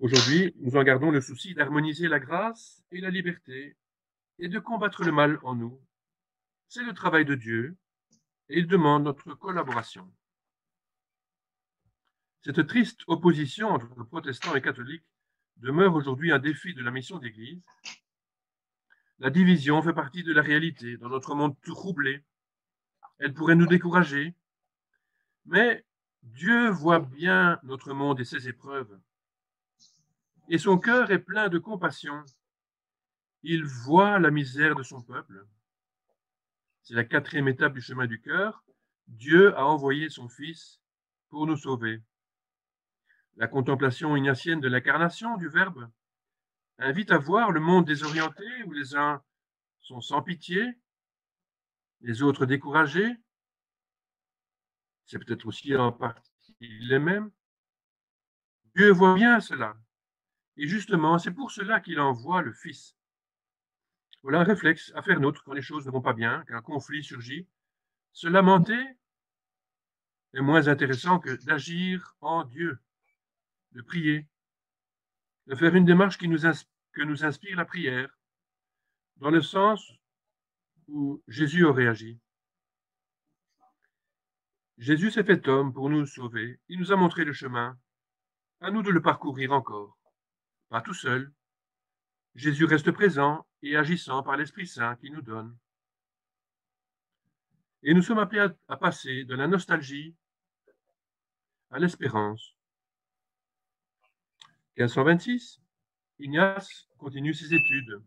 Aujourd'hui, nous en gardons le souci d'harmoniser la grâce et la liberté et de combattre le mal en nous. C'est le travail de Dieu et il demande notre collaboration. Cette triste opposition entre protestants et catholiques demeure aujourd'hui un défi de la mission d'Église. La division fait partie de la réalité dans notre monde troublé. Elle pourrait nous décourager, mais Dieu voit bien notre monde et ses épreuves. Et son cœur est plein de compassion. Il voit la misère de son peuple. C'est la 4e étape du chemin du cœur. Dieu a envoyé son Fils pour nous sauver. La contemplation ignatienne de l'incarnation du Verbe invite à voir le monde désorienté où les uns sont sans pitié, les autres découragés. C'est peut-être aussi en partie les mêmes. Dieu voit bien cela. Et justement, c'est pour cela qu'il envoie le Fils. Voilà un réflexe à faire nôtre quand les choses ne vont pas bien, qu'un conflit surgit. Se lamenter est moins intéressant que d'agir en Dieu, de prier, de faire une démarche que nous inspire la prière, dans le sens où Jésus aurait agi. Jésus s'est fait homme pour nous sauver. Il nous a montré le chemin. À nous de le parcourir encore. Pas tout seul, Jésus reste présent et agissant par l'Esprit Saint qu'il nous donne. Et nous sommes appelés à passer de la nostalgie à l'espérance. 1526, Ignace continue ses études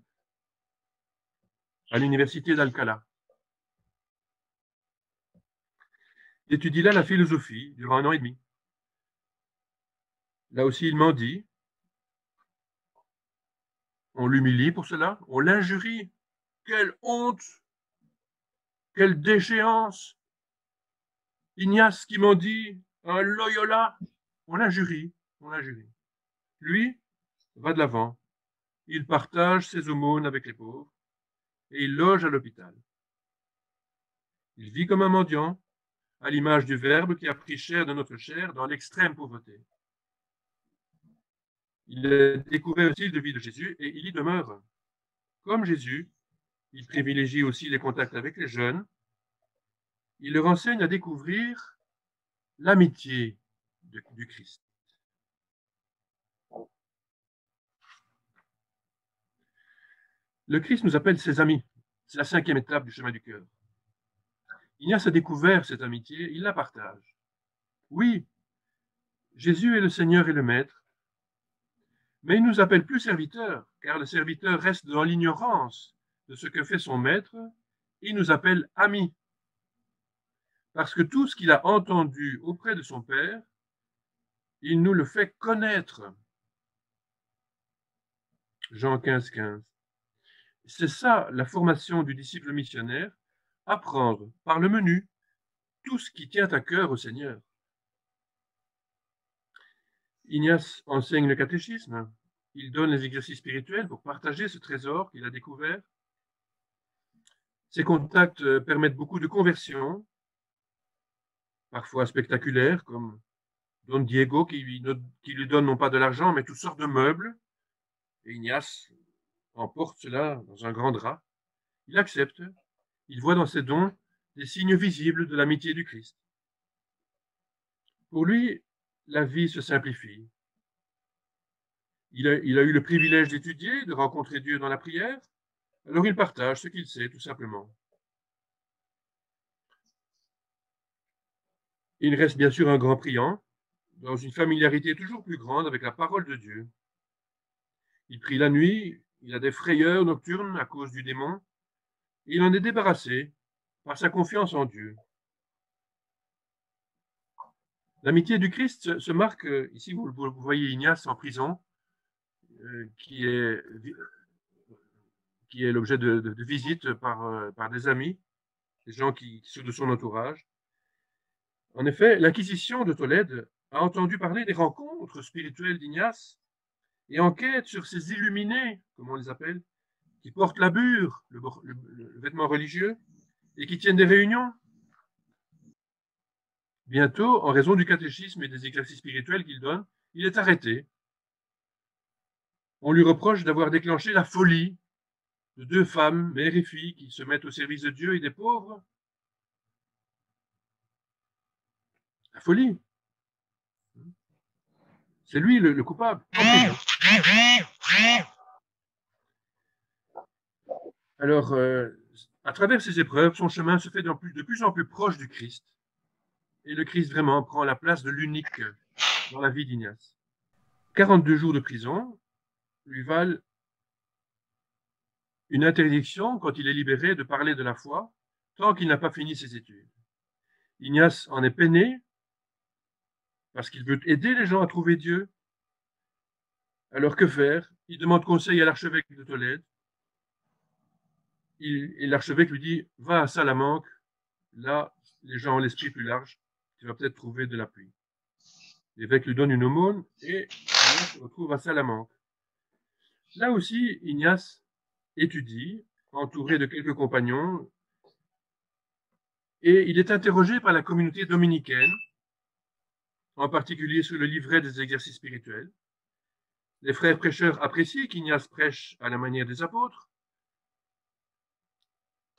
à l'université d'Alcalá. Il étudie là la philosophie durant 1 an et demi. Là aussi, il mendie. On l'humilie pour cela, on l'injurie. Quelle honte! Quelle déchéance! Ignace qui mendie, un Loyola, on l'injurie, on l'injurie. Lui va de l'avant. Il partage ses aumônes avec les pauvres et il loge à l'hôpital. Il vit comme un mendiant, à l'image du Verbe qui a pris chair de notre chair dans l'extrême pauvreté. Il a découvert le style de vie de Jésus et il y demeure. Comme Jésus, il privilégie aussi les contacts avec les jeunes. Il leur enseigne à découvrir l'amitié du Christ. Le Christ nous appelle ses amis. C'est la 5e étape du chemin du cœur. Ignace a découvert cette amitié, il la partage. Oui, Jésus est le Seigneur et le Maître, mais il ne nous appelle plus serviteurs, car le serviteur reste dans l'ignorance de ce que fait son Maître, il nous appelle amis. Parce que tout ce qu'il a entendu auprès de son Père, il nous le fait connaître. Jean 15, 15. C'est ça la formation du disciple missionnaire, apprendre par le menu tout ce qui tient à cœur au Seigneur. Ignace enseigne le catéchisme, il donne les exercices spirituels pour partager ce trésor qu'il a découvert. Ces contacts permettent beaucoup de conversions, parfois spectaculaires, comme Don Diego qui lui donne non pas de l'argent, mais toutes sortes de meubles. Et Ignace emporte cela dans un grand drap. Il accepte. Il voit dans ces dons des signes visibles de l'amitié du Christ. Pour lui, la vie se simplifie. Il a eu le privilège d'étudier, de rencontrer Dieu dans la prière, alors il partage ce qu'il sait, tout simplement. Il reste bien sûr un grand priant, dans une familiarité toujours plus grande avec la parole de Dieu. Il prie la nuit, il a des frayeurs nocturnes à cause du démon, et il en est débarrassé par sa confiance en Dieu. L'amitié du Christ se marque, ici vous voyez Ignace en prison, qui est l'objet de visites par des amis, des gens qui sont de son entourage. En effet, l'Inquisition de Tolède a entendu parler des rencontres spirituelles d'Ignace et enquête sur ces illuminés, comme on les appelle, qui portent la bure, le vêtement religieux, et qui tiennent des réunions. Bientôt, en raison du catéchisme et des exercices spirituels qu'il donne, il est arrêté. On lui reproche d'avoir déclenché la folie de 2 femmes, mère et fille, qui se mettent au service de Dieu et des pauvres. La folie. C'est lui le coupable. Alors, à travers ces épreuves, son chemin se fait de plus en plus proche du Christ. Et le Christ vraiment prend la place de l'unique dans la vie d'Ignace. 42 jours de prison lui valent une interdiction, quand il est libéré, de parler de la foi, tant qu'il n'a pas fini ses études. Ignace en est peiné, parce qu'il veut aider les gens à trouver Dieu. Alors que faire? Il demande conseil à l'archevêque de Tolède. Et l'archevêque lui dit, va à Salamanque, là, les gens ont l'esprit plus large, tu vas peut-être trouver de l'appui. L'évêque lui donne une aumône et Ignace se retrouve à Salamanque. Là aussi, Ignace étudie, entouré de quelques compagnons, et il est interrogé par la communauté dominicaine, en particulier sur le livret des exercices spirituels. Les frères prêcheurs apprécient qu'Ignace prêche à la manière des apôtres.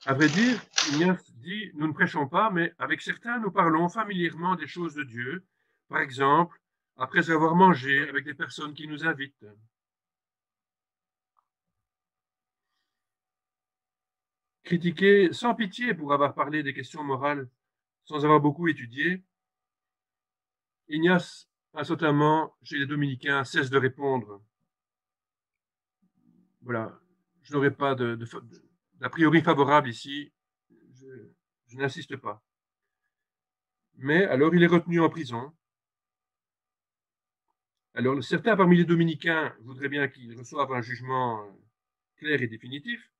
À vrai dire, Ignace dit, nous ne prêchons pas, mais avec certains, nous parlons familièrement des choses de Dieu, par exemple, après avoir mangé avec des personnes qui nous invitent. critiqué sans pitié pour avoir parlé des questions morales sans avoir beaucoup étudié, Ignace, instantanément, chez les dominicains, cesse de répondre. Voilà, je n'aurai pas d'a priori favorable ici, je n'insiste pas. Mais alors il est retenu en prison. Alors certains parmi les dominicains voudraient bien qu'il reçoive un jugement clair et définitif,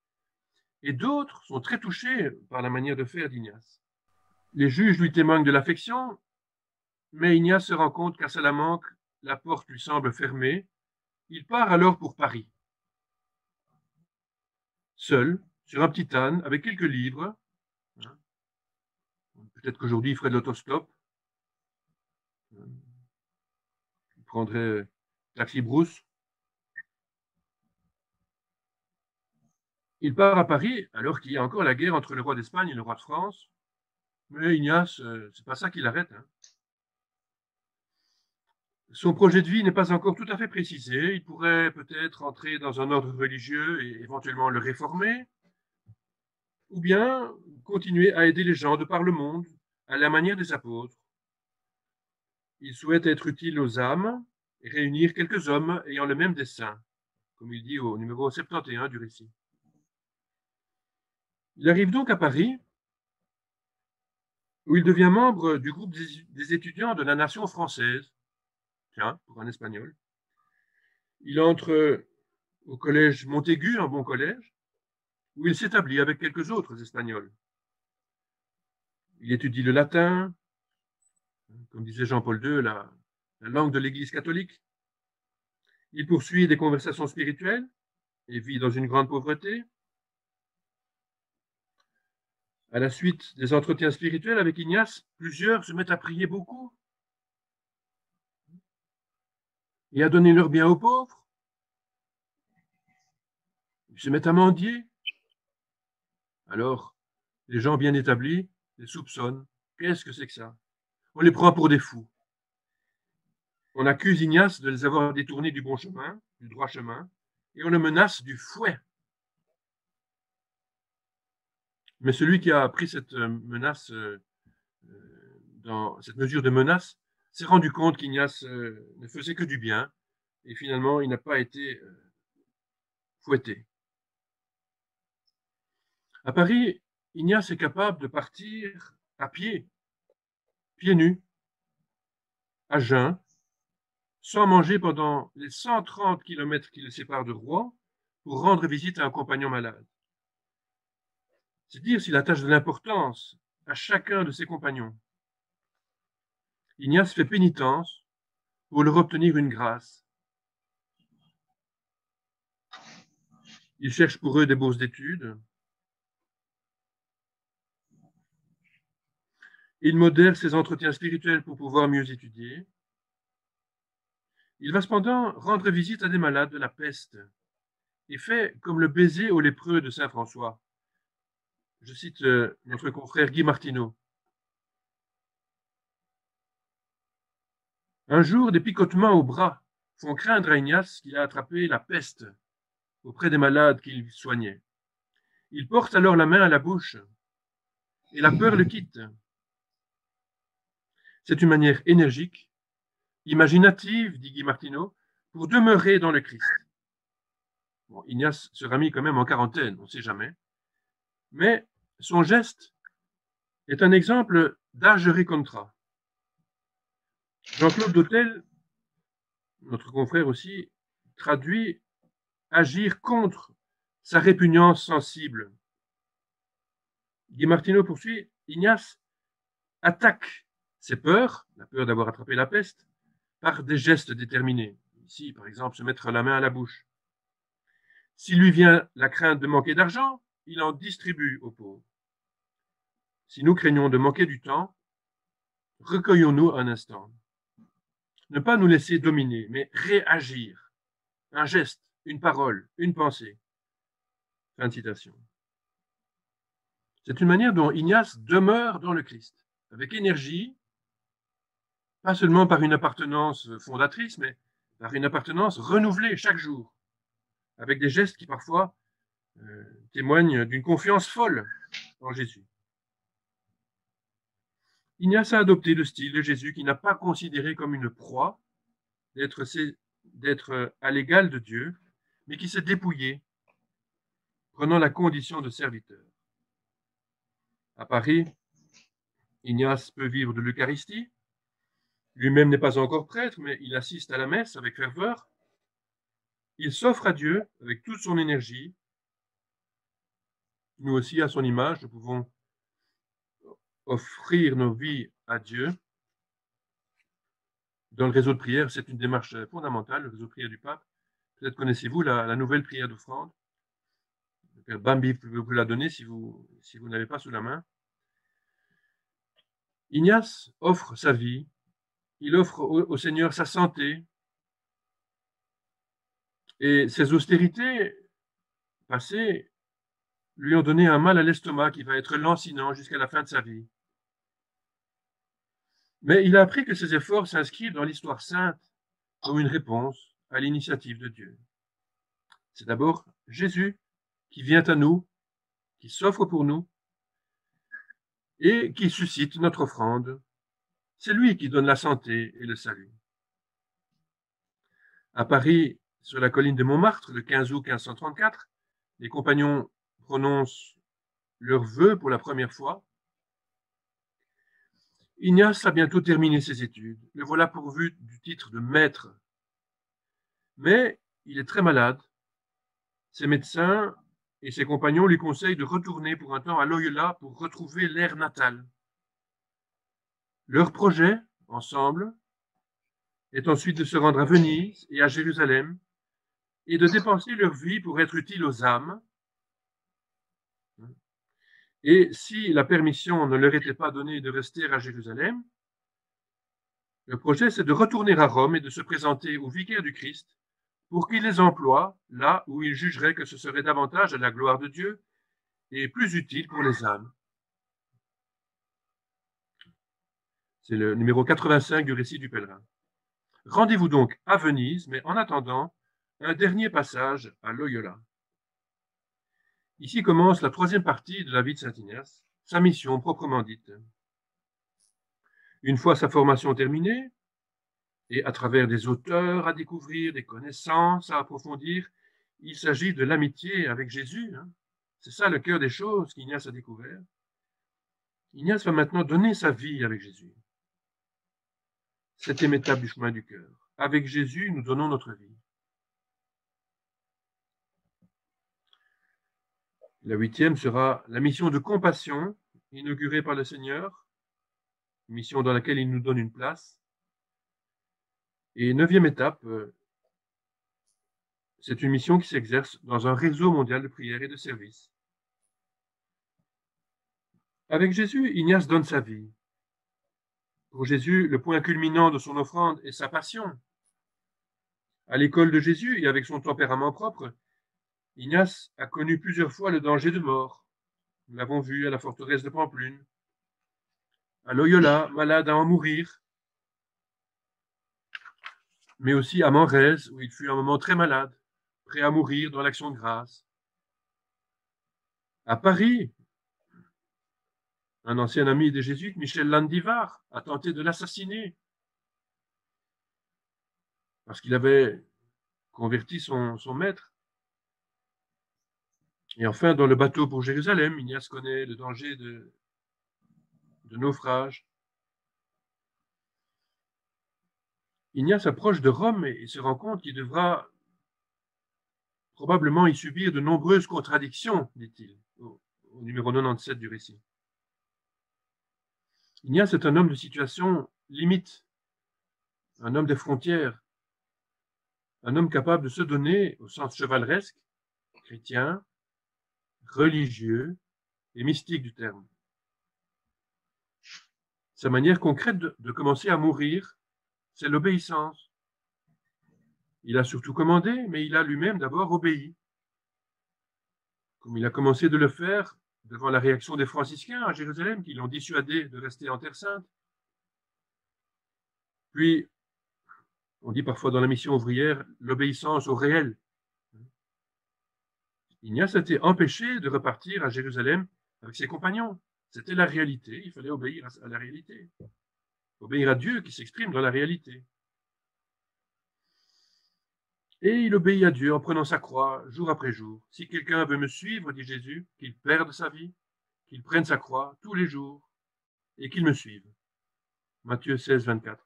et d'autres sont très touchés par la manière de faire d'Ignace. Les juges lui témoignent de l'affection, mais Ignace se rend compte qu'à Salamanque, la porte lui semble fermée. Il part alors pour Paris. Seul, sur un petit âne, avec quelques livres. Peut-être qu'aujourd'hui, il ferait de l'autostop. Il prendrait taxi brousse. Il part à Paris, alors qu'il y a encore la guerre entre le roi d'Espagne et le roi de France. Mais Ignace, c'est pas ça qui l'arrête. Son projet de vie n'est pas encore tout à fait précisé. Il pourrait peut-être entrer dans un ordre religieux et éventuellement le réformer, ou bien continuer à aider les gens de par le monde à la manière des apôtres. Il souhaite être utile aux âmes et réunir quelques hommes ayant le même dessein, comme il dit au numéro 71 du récit. Il arrive donc à Paris, où il devient membre du groupe des étudiants de la nation française. Tiens, pour un Espagnol. Il entre au collège Montaigu, un bon collège, où il s'établit avec quelques autres Espagnols. Il étudie le latin, comme disait Jean-Paul II, la langue de l'Église catholique. Il poursuit des conversations spirituelles et vit dans une grande pauvreté. À la suite des entretiens spirituels avec Ignace, plusieurs se mettent à prier beaucoup et à donner leur bien aux pauvres. Ils se mettent à mendier. Alors, les gens bien établis les soupçonnent. Qu'est-ce que c'est que ça? On les prend pour des fous. On accuse Ignace de les avoir détournés du bon chemin, du droit chemin, et on le menace du fouet. Mais celui qui a pris cette menace, dans cette mesure de menace, s'est rendu compte qu'Ignace ne faisait que du bien, et finalement, il n'a pas été fouetté. À Paris, Ignace est capable de partir à pied, pieds nus, à jeun, sans manger pendant les 130 kilomètres qui le séparent de Rouen, pour rendre visite à un compagnon malade. C'est dire s'il attache de l'importance à chacun de ses compagnons. Ignace fait pénitence pour leur obtenir une grâce. Il cherche pour eux des bourses d'études. Il modère ses entretiens spirituels pour pouvoir mieux étudier. Il va cependant rendre visite à des malades de la peste et fait comme le baiser aux lépreux de saint François. Je cite notre confrère Guy Martineau. Un jour, des picotements au bras font craindre à Ignace qu'il a attrapé la peste auprès des malades qu'il soignait. Il porte alors la main à la bouche et la peur le quitte. C'est une manière énergique, imaginative, dit Guy Martineau, pour demeurer dans le Christ. Bon, Ignace sera mis quand même en quarantaine, on ne sait jamais. Mais son geste est un exemple d'agere contra. Jean-Claude Dautel, notre confrère aussi, traduit agir contre sa répugnance sensible. Guy Martineau poursuit, Ignace attaque ses peurs, la peur d'avoir attrapé la peste, par des gestes déterminés. Ici, par exemple, se mettre la main à la bouche. S'il lui vient la crainte de manquer d'argent, il en distribue aux pauvres. Si nous craignons de manquer du temps, recueillons-nous un instant. Ne pas nous laisser dominer, mais réagir. Un geste, une parole, une pensée. Fin de citation. C'est une manière dont Ignace demeure dans le Christ, avec énergie, pas seulement par une appartenance fondatrice, mais par une appartenance renouvelée chaque jour, avec des gestes qui parfois témoigne d'une confiance folle en Jésus. Ignace a adopté le style de Jésus qui n'a pas considéré comme une proie d'être à l'égal de Dieu, mais qui s'est dépouillé, prenant la condition de serviteur. À Paris, Ignace peut vivre de l'Eucharistie. Lui-même n'est pas encore prêtre, mais il assiste à la messe avec ferveur. Il s'offre à Dieu avec toute son énergie. Nous aussi, à son image, nous pouvons offrir nos vies à Dieu. Dans le réseau de prière, c'est une démarche fondamentale, le réseau de prière du pape. Peut-être connaissez-vous la nouvelle prière d'offrande. Le Père Bambi peut vous la donner si vous n'avez pas sous la main. Ignace offre sa vie, il offre au Seigneur sa santé, et ses austérités passées lui ont donné un mal à l'estomac qui va être lancinant jusqu'à la fin de sa vie. Mais il a appris que ses efforts s'inscrivent dans l'histoire sainte comme une réponse à l'initiative de Dieu. C'est d'abord Jésus qui vient à nous, qui s'offre pour nous et qui suscite notre offrande. C'est lui qui donne la santé et le salut. À Paris, sur la colline de Montmartre, le 15 août 1534, les compagnons prononcent leurs vœux pour la première fois. Ignace a bientôt terminé ses études. Le voilà pourvu du titre de maître. Mais il est très malade. Ses médecins et ses compagnons lui conseillent de retourner pour un temps à Loyola pour retrouver l'air natal. Leur projet, ensemble, est ensuite de se rendre à Venise et à Jérusalem et de dépenser leur vie pour être utile aux âmes. Et si la permission ne leur était pas donnée de rester à Jérusalem, le projet, c'est de retourner à Rome et de se présenter au vicaire du Christ pour qu'il les emploie là où il jugerait que ce serait davantage à la gloire de Dieu et plus utile pour les âmes. C'est le numéro 85 du récit du pèlerin. Rendez-vous donc à Venise, mais en attendant, un dernier passage à Loyola. Ici commence la troisième partie de la vie de saint Ignace, sa mission proprement dite. Une fois sa formation terminée, et à travers des auteurs à découvrir, des connaissances à approfondir, il s'agit de l'amitié avec Jésus. C'est ça le cœur des choses qu'Ignace a découvert. Ignace va maintenant donner sa vie avec Jésus. Septième étape du chemin du cœur. Avec Jésus, nous donnons notre vie. La huitième sera la mission de compassion inaugurée par le Seigneur, une mission dans laquelle il nous donne une place. Et neuvième étape, c'est une mission qui s'exerce dans un réseau mondial de prière et de service. Avec Jésus, Ignace donne sa vie. Pour Jésus, le point culminant de son offrande est sa passion. À l'école de Jésus et avec son tempérament propre, Ignace a connu plusieurs fois le danger de mort. Nous l'avons vu à la forteresse de Pamplune, à Loyola, malade à en mourir, mais aussi à Manresa, où il fut un moment très malade, prêt à mourir dans l'action de grâce. À Paris, un ancien ami des Jésuites, Michel Landivar, a tenté de l'assassiner parce qu'il avait converti son maître. Et enfin, dans le bateau pour Jérusalem, Ignace connaît le danger de naufrage. Ignace approche de Rome et se rend compte qu'il devra probablement y subir de nombreuses contradictions, dit-il, au numéro 97 du récit. Ignace est un homme de situation limite, un homme des frontières, un homme capable de se donner, au sens chevaleresque, chrétien, religieux et mystique du terme. Sa manière concrète de commencer à mourir, c'est l'obéissance. Il a surtout commandé, mais il a lui-même d'abord obéi. Comme il a commencé de le faire devant la réaction des franciscains à Jérusalem, qui l'ont dissuadé de rester en Terre Sainte. Puis, on dit parfois dans la mission ouvrière, l'obéissance au réel. Ignace a été empêché de repartir à Jérusalem avec ses compagnons. C'était la réalité, il fallait obéir à la réalité. Obéir à Dieu qui s'exprime dans la réalité. Et il obéit à Dieu en prenant sa croix jour après jour. Si quelqu'un veut me suivre, dit Jésus, qu'il perde sa vie, qu'il prenne sa croix tous les jours et qu'il me suive. Matthieu 16, 24.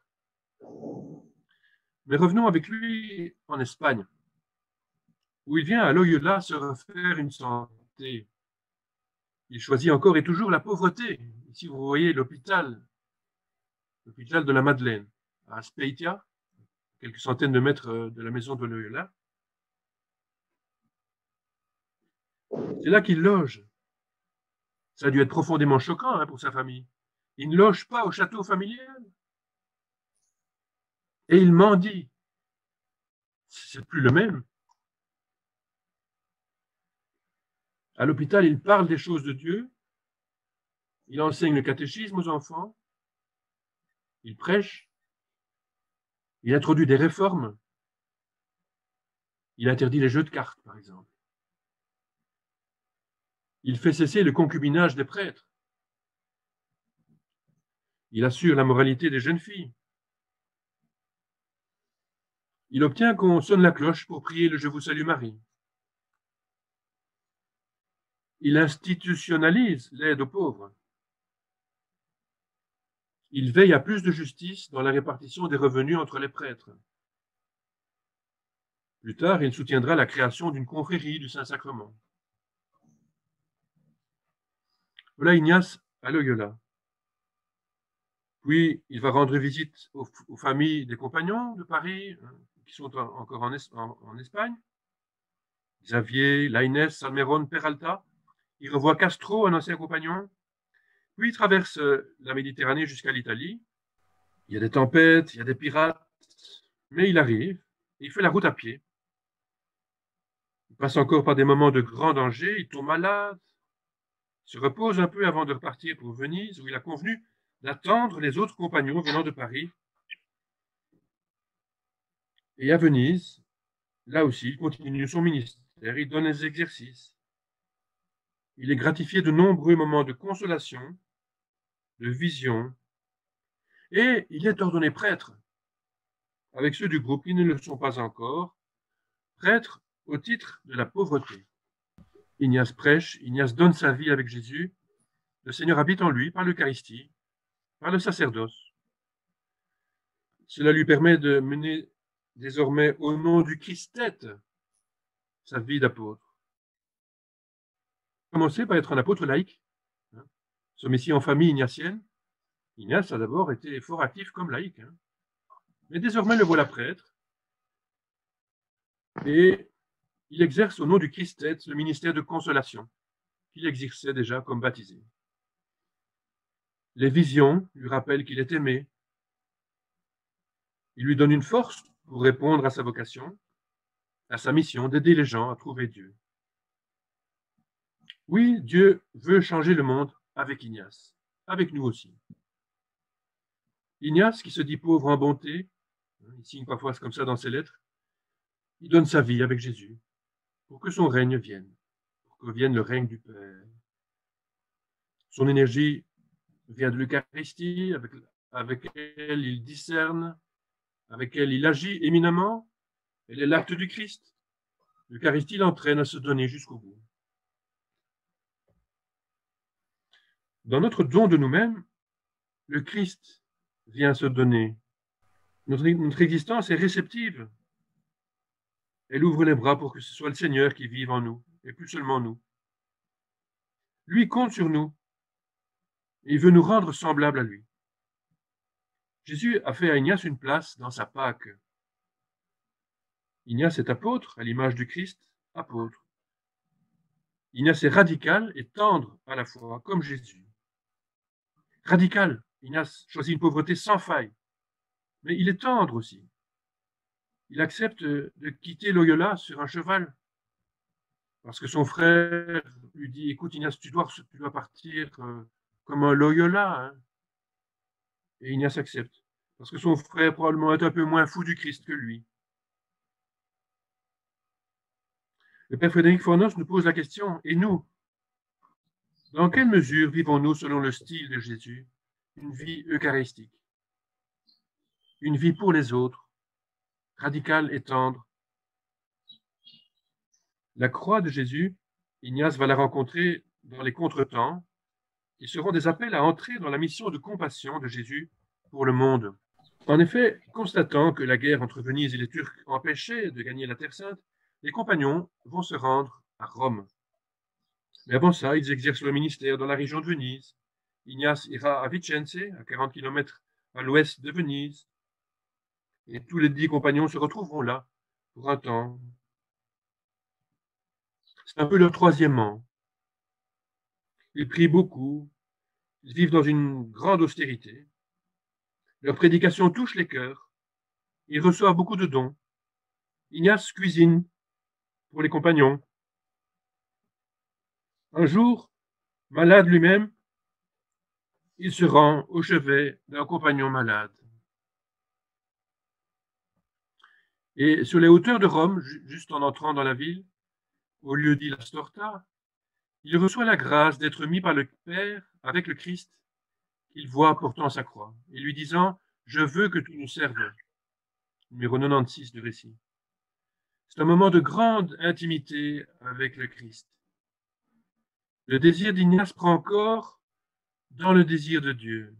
Mais revenons avec lui en Espagne, où il vient à Loyola se refaire une santé. Il choisit encore et toujours la pauvreté. Ici, vous voyez l'hôpital de la Madeleine, à Aspeitia, quelques centaines de mètres de la maison de Loyola. C'est là qu'il loge. Ça a dû être profondément choquant pour sa famille. Il ne loge pas au château familial. Et il mendie. C'est plus le même. À l'hôpital, il parle des choses de Dieu. Il enseigne le catéchisme aux enfants. Il prêche. Il introduit des réformes. Il interdit les jeux de cartes, par exemple. Il fait cesser le concubinage des prêtres. Il assure la moralité des jeunes filles. Il obtient qu'on sonne la cloche pour prier le Je vous salue Marie. Il institutionnalise l'aide aux pauvres. Il veille à plus de justice dans la répartition des revenus entre les prêtres. Plus tard, il soutiendra la création d'une confrérie du Saint-Sacrement. Voilà Ignace à Loyola. Puis, il va rendre visite aux familles des compagnons de Paris, qui sont encore en Espagne. Xavier, Lainez, Salmerón, Peralta. Il revoit Castro, un ancien compagnon. Puis, il traverse la Méditerranée jusqu'à l'Italie. Il y a des tempêtes, il y a des pirates, mais il arrive et il fait la route à pied. Il passe encore par des moments de grand danger, il tombe malade, se repose un peu avant de repartir pour Venise, où il a convenu d'attendre les autres compagnons venant de Paris. Et à Venise, là aussi, il continue son ministère, il donne les exercices. Il est gratifié de nombreux moments de consolation, de vision, et il est ordonné prêtre, avec ceux du groupe qui ne le sont pas encore, prêtre au titre de la pauvreté. Ignace prêche, Ignace donne sa vie avec Jésus, le Seigneur habite en lui par l'Eucharistie, par le sacerdoce. Cela lui permet de mener désormais au nom du Christ-tête sa vie d'apôtre. Commencer par être un apôtre laïque. Nous sommes ici en famille ignatienne. Ignace a d'abord été fort actif comme laïque. Mais désormais le voilà prêtre. Et il exerce au nom du Christ-tête le ministère de consolation qu'il exerçait déjà comme baptisé. Les visions lui rappellent qu'il est aimé. Il lui donne une force pour répondre à sa vocation, à sa mission d'aider les gens à trouver Dieu. Oui, Dieu veut changer le monde avec Ignace, avec nous aussi. Ignace, qui se dit pauvre en bonté, il signe parfois comme ça dans ses lettres, il donne sa vie avec Jésus pour que son règne vienne, pour que vienne le règne du Père. Son énergie vient de l'Eucharistie, avec elle il discerne, avec elle il agit éminemment. Elle est l'acte du Christ. L'Eucharistie l'entraîne à se donner jusqu'au bout. Dans notre don de nous-mêmes, le Christ vient se donner. Notre existence est réceptive. Elle ouvre les bras pour que ce soit le Seigneur qui vive en nous, et plus seulement nous. Lui compte sur nous. Il veut nous rendre semblables à lui. Jésus a fait à Ignace une place dans sa Pâque. Ignace est apôtre, à l'image du Christ, apôtre. Ignace est radical et tendre à la fois, comme Jésus. Radical, Ignace choisit une pauvreté sans faille, mais il est tendre aussi. Il accepte de quitter Loyola sur un cheval, parce que son frère lui dit, écoute Ignace, tu dois partir comme un Loyola. Et Ignace accepte, parce que son frère probablement est un peu moins fou du Christ que lui. Le père Frédéric Fornos nous pose la question, et nous, dans quelle mesure vivons-nous selon le style de Jésus, une vie eucharistique, une vie pour les autres, radicale et tendre? La croix de Jésus, Ignace va la rencontrer dans les contretemps, qui seront des appels à entrer dans la mission de compassion de Jésus pour le monde. En effet, constatant que la guerre entre Venise et les Turcs empêchait de gagner la Terre Sainte, les compagnons vont se rendre à Rome. Mais avant ça, ils exercent le ministère dans la région de Venise. Ignace ira à Vicence, à 40 km à l'ouest de Venise. Et tous les 10 compagnons se retrouveront là pour un temps. C'est un peu leur troisième an. Ils prient beaucoup, ils vivent dans une grande austérité. Leur prédication touche les cœurs. Ils reçoivent beaucoup de dons. Ignace cuisine pour les compagnons. Un jour, malade lui-même, il se rend au chevet d'un compagnon malade. Et sur les hauteurs de Rome, juste en entrant dans la ville, au lieu dit la Storta, il reçoit la grâce d'être mis par le Père avec le Christ qu'il voit portant sa croix, et lui disant « Je veux que tu nous serves ». Numéro 96 du récit. C'est un moment de grande intimité avec le Christ. Le désir d'Ignace prend corps dans le désir de Dieu.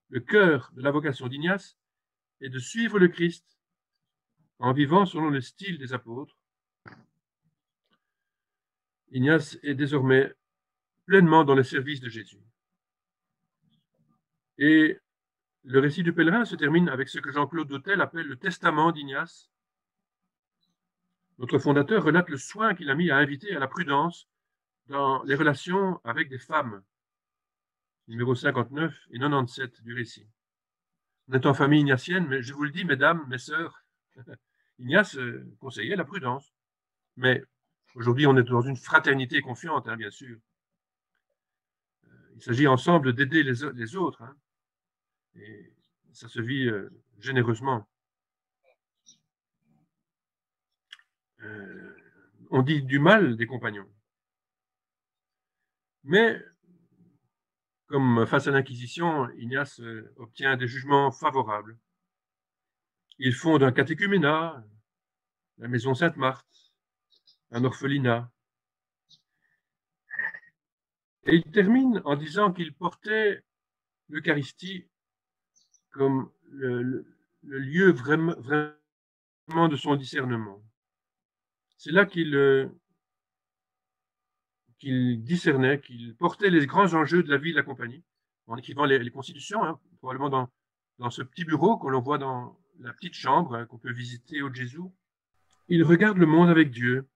Le cœur de la vocation d'Ignace est de suivre le Christ en vivant selon le style des apôtres. Ignace est désormais pleinement dans le service de Jésus. Et le récit du pèlerin se termine avec ce que Jean-Claude Dautel appelle le testament d'Ignace. Notre fondateur relate le soin qu'il a mis à inviter à la prudence dans les relations avec des femmes, numéro 59 et 97 du récit. On est en famille ignatienne, mais je vous le dis, mesdames, mes sœurs, Ignace conseillait la prudence. Mais aujourd'hui, on est dans une fraternité confiante, hein, bien sûr. Il s'agit ensemble d'aider les autres, hein, et ça se vit généreusement. On dit du mal des compagnons. Mais, comme face à l'Inquisition, Ignace obtient des jugements favorables. Il fonde un catéchuménat, la maison Sainte-Marthe, un orphelinat. Et il termine en disant qu'il portait l'Eucharistie comme le lieu vraiment de son discernement. C'est là qu'il discernait, qu'il portait les grands enjeux de la vie de la compagnie, en écrivant les constitutions, hein, probablement dans ce petit bureau que l'on voit dans la petite chambre, hein, qu'on peut visiter au Jésus. Il regarde le monde avec Dieu.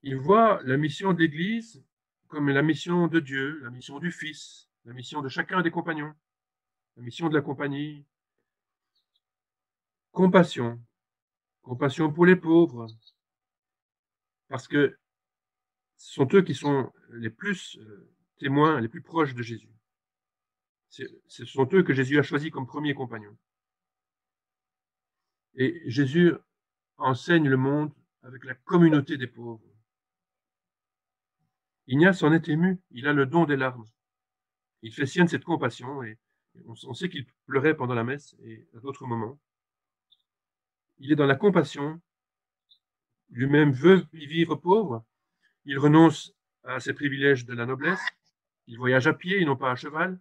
Il voit la mission de l'Église comme la mission de Dieu, la mission du Fils, la mission de chacun des compagnons, la mission de la compagnie. Compassion. Compassion pour les pauvres, parce que ce sont eux qui sont les plus témoins, les plus proches de Jésus. Ce sont eux que Jésus a choisis comme premiers compagnons. Et Jésus enseigne le monde avec la communauté des pauvres. Ignace en est ému, il a le don des larmes. Il fait sienne cette compassion, et on sait qu'il pleurait pendant la messe et à d'autres moments. Il est dans la compassion, lui-même veut vivre pauvre, il renonce à ses privilèges de la noblesse, il voyage à pied et non pas à cheval.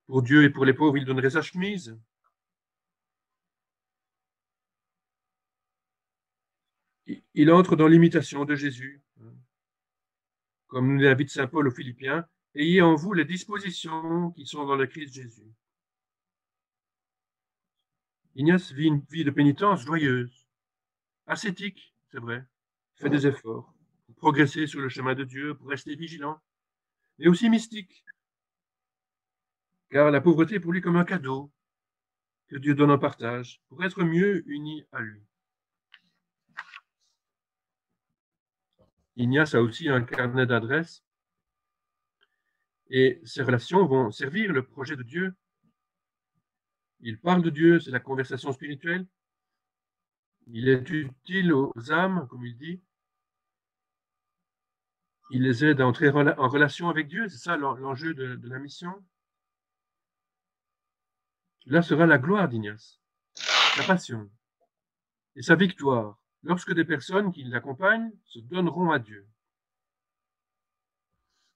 Pour Dieu et pour les pauvres, il donnerait sa chemise. Il entre dans l'imitation de Jésus, comme nous l'invite saint Paul aux Philippiens, ayez en vous les dispositions qui sont dans le Christ Jésus. Ignace vit une vie de pénitence joyeuse, ascétique, c'est vrai, fait des efforts pour progresser sur le chemin de Dieu, pour rester vigilant, mais aussi mystique, car la pauvreté est pour lui comme un cadeau que Dieu donne en partage pour être mieux uni à lui. Ignace a aussi un carnet d'adresses et ces relations vont servir le projet de Dieu. Il parle de Dieu, c'est la conversation spirituelle, Il est utile aux âmes, comme il dit. Il les aide à entrer en relation avec Dieu. C'est ça l'enjeu de la mission. Là sera la gloire d'Ignace, sa passion et sa victoire, lorsque des personnes qui l'accompagnent se donneront à Dieu.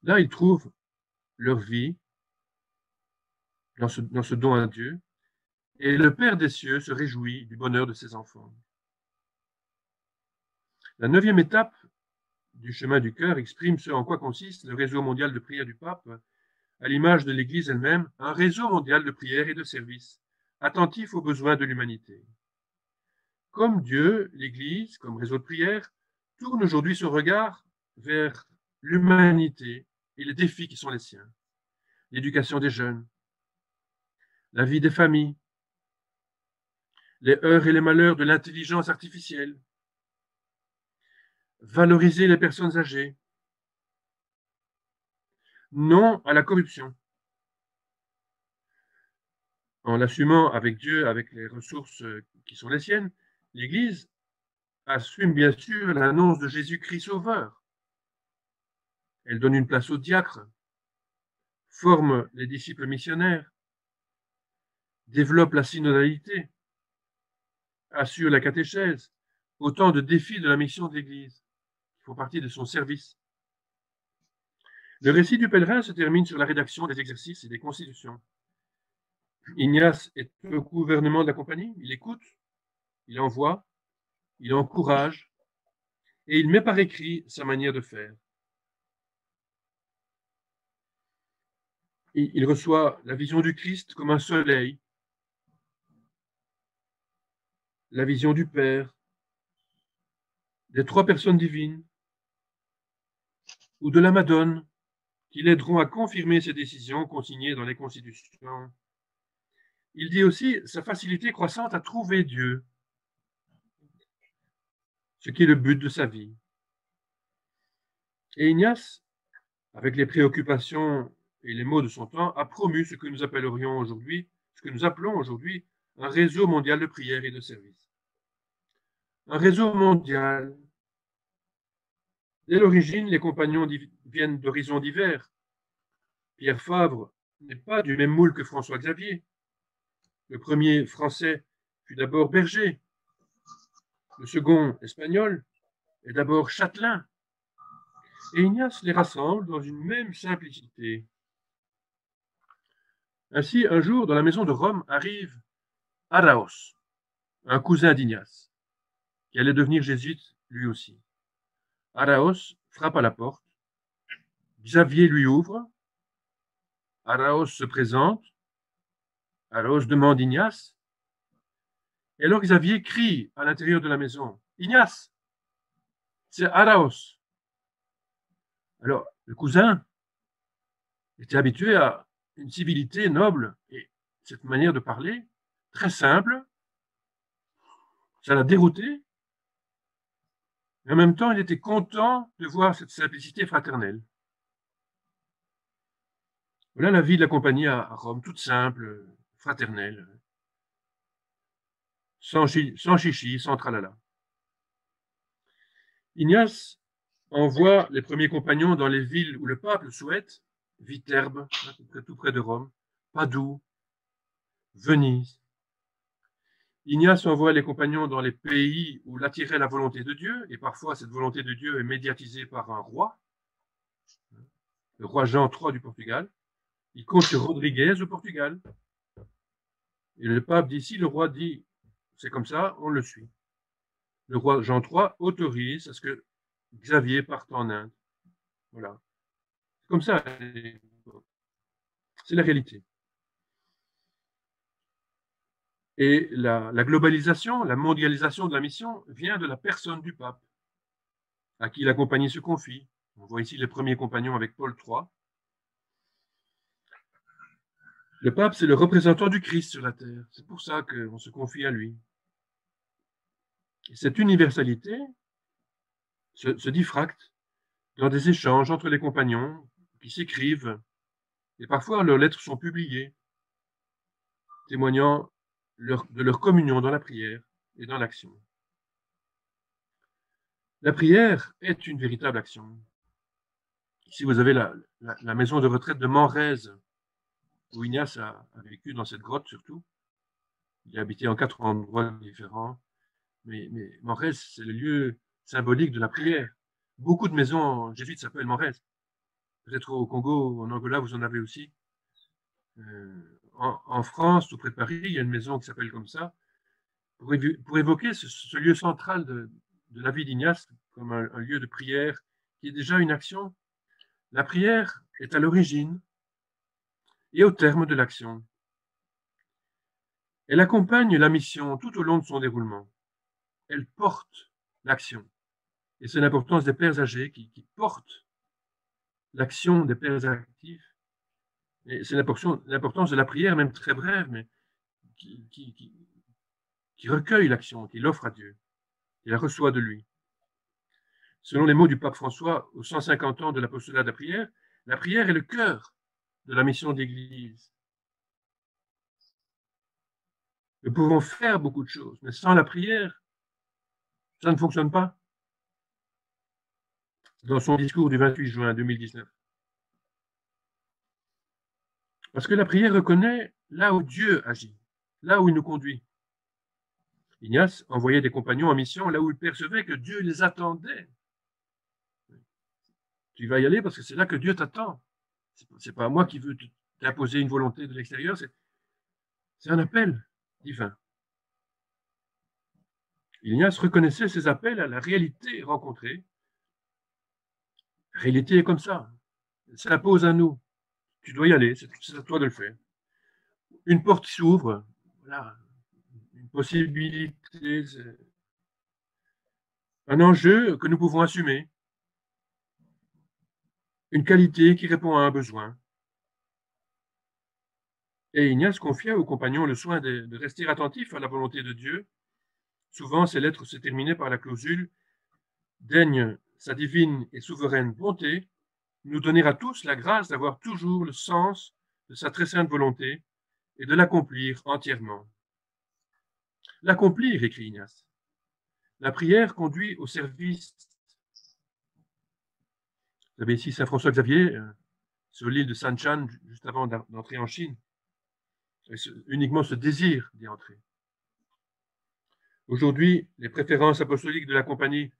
Là, ils trouvent leur vie dans ce don à Dieu, et le Père des cieux se réjouit du bonheur de ses enfants. La 9e étape du chemin du cœur exprime ce en quoi consiste le réseau mondial de prière du pape, à l'image de l'Église elle-même, un réseau mondial de prière et de service, attentif aux besoins de l'humanité. Comme Dieu, l'Église, comme réseau de prière, tourne aujourd'hui son regard vers l'humanité et les défis qui sont les siens. L'éducation des jeunes, la vie des familles, les heurts et les malheurs de l'intelligence artificielle, valoriser les personnes âgées, non à la corruption. En l'assumant avec Dieu, avec les ressources qui sont les siennes, l'Église assume bien sûr l'annonce de Jésus-Christ Sauveur. Elle donne une place aux diacres, forme les disciples missionnaires, développe la synodalité, assure la catéchèse, autant de défis de la mission de l'Église qui font partie de son service. Le récit du pèlerin se termine sur la rédaction des exercices et des constitutions. Ignace est au gouvernement de la compagnie, il écoute, il envoie, il encourage et il met par écrit sa manière de faire. Il reçoit la vision du Christ comme un soleil, la vision du Père, des 3 personnes divines ou de la Madone qui l'aideront à confirmer ses décisions consignées dans les constitutions. Il dit aussi sa facilité croissante à trouver Dieu, ce qui est le but de sa vie. Et Ignace, avec les préoccupations et les maux de son temps, a promu ce que nous appellerions aujourd'hui, ce que nous appelons aujourd'hui un réseau mondial de prière et de service. Un réseau mondial. Dès l'origine, les compagnons viennent d'horizons divers. Pierre Fabre n'est pas du même moule que François Xavier. Le premier français fut d'abord berger. Le second, espagnol, est d'abord châtelain. Et Ignace les rassemble dans une même simplicité. Ainsi, un jour, dans la maison de Rome, arrive Araos, un cousin d'Ignace, qui allait devenir jésuite lui aussi. Araos frappe à la porte. Xavier lui ouvre. Araos se présente. Araos demande Ignace. Et alors Xavier crie à l'intérieur de la maison, « Ignace, c'est Araos !» Alors, le cousin était habitué à une civilité noble et cette manière de parler, très simple, ça l'a dérouté. Mais en même temps, il était content de voir cette simplicité fraternelle. Voilà la vie de la compagnie à Rome, toute simple, fraternelle, sans chichi, sans tralala. Ignace envoie les premiers compagnons dans les villes où le pape le souhaite, Viterbe, tout près de Rome, Padoue, Venise. Ignace envoie les compagnons dans les pays où l'attirait la volonté de Dieu, et parfois cette volonté de Dieu est médiatisée par un roi, le roi Jean III du Portugal. Il compte sur Rodriguez au Portugal. Et le pape dit, si le roi dit, c'est comme ça, on le suit. Le roi Jean III autorise à ce que Xavier parte en Inde. Voilà. C'est comme ça. C'est la réalité. Et la globalisation, la mondialisation de la mission vient de la personne du pape, à qui la compagnie se confie. On voit ici les premiers compagnons avec Paul III. Le pape, c'est le représentant du Christ sur la terre. C'est pour ça qu'on se confie à lui. Et cette universalité se diffracte dans des échanges entre les compagnons qui s'écrivent, et parfois leurs lettres sont publiées, témoignant de leur communion dans la prière et dans l'action. La prière est une véritable action. Ici, vous avez la maison de retraite de Manrese, où Ignace a vécu dans cette grotte surtout. Il a habité en 4 endroits différents. Mais Manrese, c'est le lieu symbolique de la prière. Beaucoup de maisons jésuites s'appellent Manrese. Peut-être au Congo, en Angola, vous en avez aussi. En France, tout près de Paris, il y a une maison qui s'appelle comme ça, pour évoquer ce lieu central de la vie d'Ignace comme un lieu de prière qui est déjà une action. La prière est à l'origine et au terme de l'action. Elle accompagne la mission tout au long de son déroulement. Elle porte l'action. Et c'est l'importance des pères âgés qui portent l'action des pères actifs. Et c'est l'importance de la prière, même très brève, mais qui recueille l'action, qui l'offre à Dieu, qui la reçoit de lui. Selon les mots du pape François, aux 150 ans de l'apostolat de la prière est le cœur de la mission de l'Église. Nous pouvons faire beaucoup de choses, mais sans la prière, ça ne fonctionne pas. Dans son discours du 28 juin 2019. Parce que la prière reconnaît là où Dieu agit, là où il nous conduit. Ignace envoyait des compagnons en mission là où il percevait que Dieu les attendait. Tu vas y aller parce que c'est là que Dieu t'attend. C'est pas moi qui veux t'imposer une volonté de l'extérieur, c'est un appel divin. Ignace reconnaissait ses appels à la réalité rencontrée. La réalité est comme ça. Elle s'impose à nous. Tu dois y aller, c'est à toi de le faire. Une porte s'ouvre, voilà, une possibilité, un enjeu que nous pouvons assumer, une qualité qui répond à un besoin. Et Ignace confia aux compagnons le soin de rester attentifs à la volonté de Dieu. Souvent, ces lettres se terminaient par la clausule « Daigne sa divine et souveraine bonté nous donner à tous la grâce d'avoir toujours le sens de sa très sainte volonté et de l'accomplir entièrement. » L'accomplir, écrit Ignace. La prière conduit au service. Vous avez ici Saint François Xavier, sur l'île de Sanshan, juste avant d'entrer en Chine. Uniquement ce désir d'y entrer. Aujourd'hui, les préférences apostoliques de la compagnie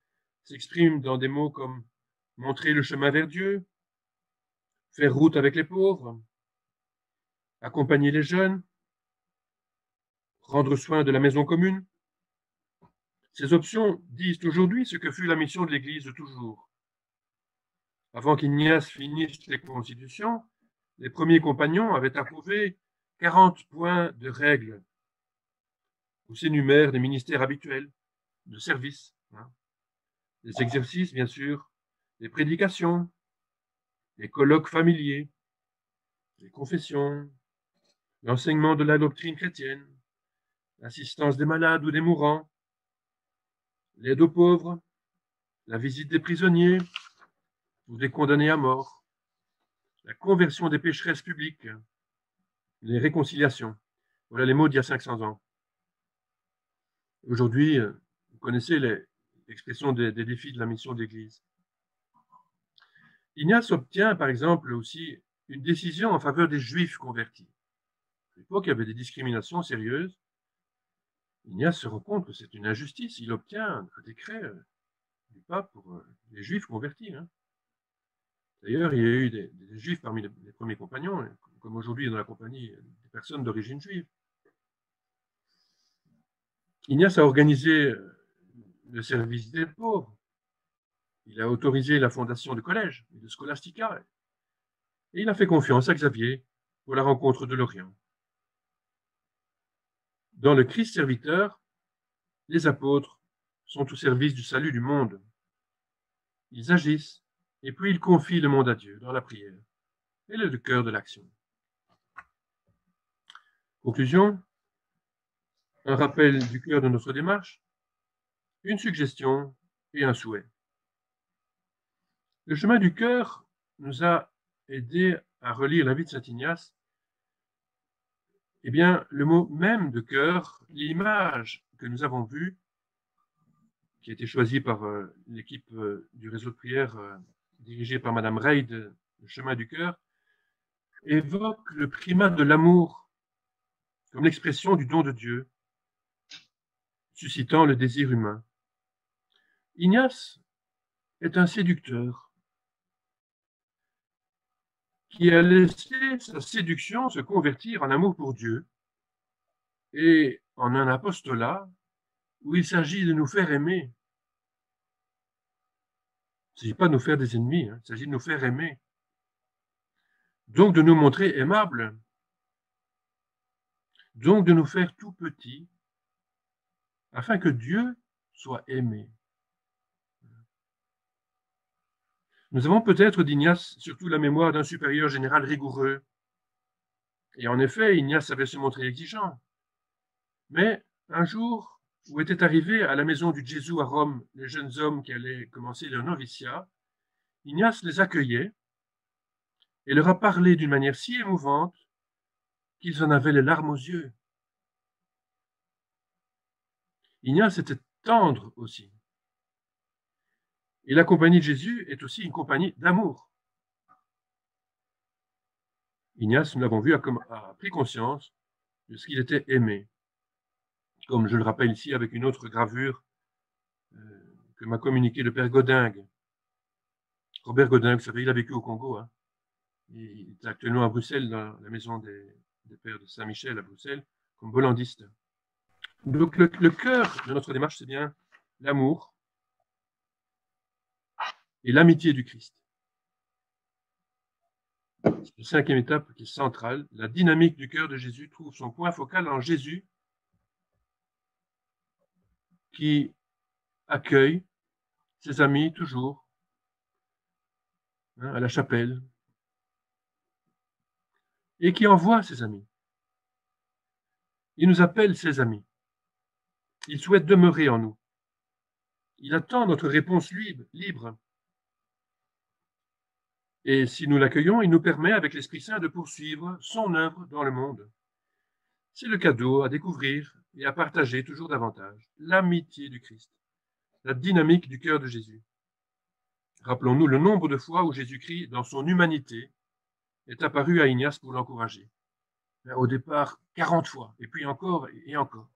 s'expriment dans des mots comme montrer le chemin vers Dieu, faire route avec les pauvres, accompagner les jeunes, rendre soin de la maison commune. Ces options disent aujourd'hui ce que fut la mission de l'Église de toujours. Avant qu'Ignace finisse les constitutions, les premiers compagnons avaient approuvé 40 points de règles où s'énumèrent des ministères habituels de service, des exercices, bien sûr, des prédications, des colloques familiers, des confessions, l'enseignement de la doctrine chrétienne, l'assistance des malades ou des mourants, l'aide aux pauvres, la visite des prisonniers ou des condamnés à mort, la conversion des pécheresses publiques, les réconciliations. Voilà les mots d'il y a 500 ans. Aujourd'hui, vous connaissez l'expression des défis de la mission de l'Église. Ignace obtient, par exemple, aussi une décision en faveur des Juifs convertis. À l'époque, il y avait des discriminations sérieuses. Ignace se rend compte que c'est une injustice. Il obtient un décret du pape pour les Juifs convertis. D'ailleurs, il y a eu des Juifs parmi les premiers compagnons, comme aujourd'hui dans la compagnie des personnes d'origine juive. Ignace a organisé le service des pauvres. Il a autorisé la fondation de collèges et de Scholastica. Et il a fait confiance à Xavier pour la rencontre de l'Orient. Dans le Christ serviteur, les apôtres sont au service du salut du monde. Ils agissent et puis ils confient le monde à Dieu dans la prière. Et le cœur de l'action. Conclusion, un rappel du cœur de notre démarche, une suggestion et un souhait. Le chemin du cœur nous a aidé à relire la vie de saint Ignace. Eh bien, le mot même de cœur, l'image que nous avons vue, qui a été choisi par l'équipe du réseau de prière dirigée par Madame Reid, le chemin du cœur, évoque le primat de l'amour comme l'expression du don de Dieu, suscitant le désir humain. Ignace est un séducteur qui a laissé sa séduction se convertir en amour pour Dieu et en un apostolat où il s'agit de nous faire aimer. Il ne s'agit pas de nous faire des ennemis, il s'agit de nous faire aimer. Donc de nous montrer aimables, donc de nous faire tout petits, afin que Dieu soit aimé. Nous avons peut-être d'Ignace surtout la mémoire d'un supérieur général rigoureux. Et en effet, Ignace savait se montrer exigeant. Mais un jour, où étaient arrivés à la maison du Jésus à Rome les jeunes hommes qui allaient commencer leur noviciat, Ignace les accueillait et leur a parlé d'une manière si émouvante qu'ils en avaient les larmes aux yeux. Ignace était tendre aussi. Et la compagnie de Jésus est aussi une compagnie d'amour. Ignace, nous l'avons vu, a pris conscience de ce qu'il était aimé. Comme je le rappelle ici avec une autre gravure que m'a communiqué le père Godingue. Robert Godingue, vous savez, il a vécu au Congo. Il est actuellement à Bruxelles, dans la maison des pères de Saint-Michel à Bruxelles, comme bollandiste. Donc le cœur de notre démarche, c'est bien l'amour et l'amitié du Christ. C'est la cinquième étape qui est centrale. La dynamique du cœur de Jésus trouve son point focal en Jésus qui accueille ses amis toujours à la chapelle et qui envoie ses amis. Il nous appelle ses amis. Il souhaite demeurer en nous. Il attend notre réponse libre. Et si nous l'accueillons, il nous permet, avec l'Esprit Saint, de poursuivre son œuvre dans le monde. C'est le cadeau à découvrir et à partager toujours davantage. L'amitié du Christ, la dynamique du cœur de Jésus. Rappelons-nous le nombre de fois où Jésus-Christ, dans son humanité, est apparu à Ignace pour l'encourager. Au départ, 40 fois, et puis encore et encore.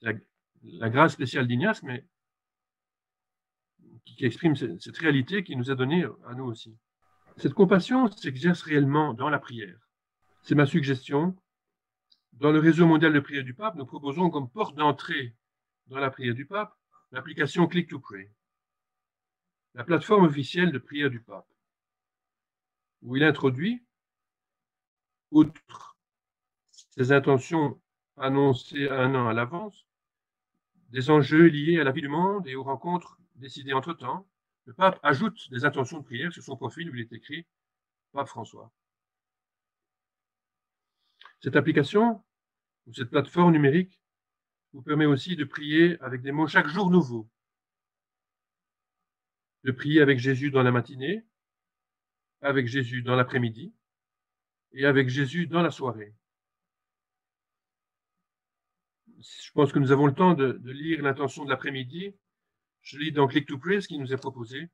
C'est la grâce spéciale d'Ignace, mais qui exprime cette réalité qui nous a donnée à nous aussi. Cette compassion s'exerce réellement dans la prière. C'est ma suggestion. Dans le réseau mondial de prière du pape, nous proposons comme porte d'entrée dans la prière du pape l'application Click to Pray, la plateforme officielle de prière du pape, où il introduit, outre ses intentions annoncées un an à l'avance, des enjeux liés à la vie du monde et aux rencontres décidées entre-temps. Le pape ajoute des intentions de prière sur son profil où il est écrit « Pape François ». Cette application, ou cette plateforme numérique, vous permet aussi de prier avec des mots chaque jour nouveaux. De prier avec Jésus dans la matinée, avec Jésus dans l'après-midi et avec Jésus dans la soirée. Je pense que nous avons le temps de lire l'intention de l'après-midi. Je lis dans Click to Pray ce qui nous est proposé.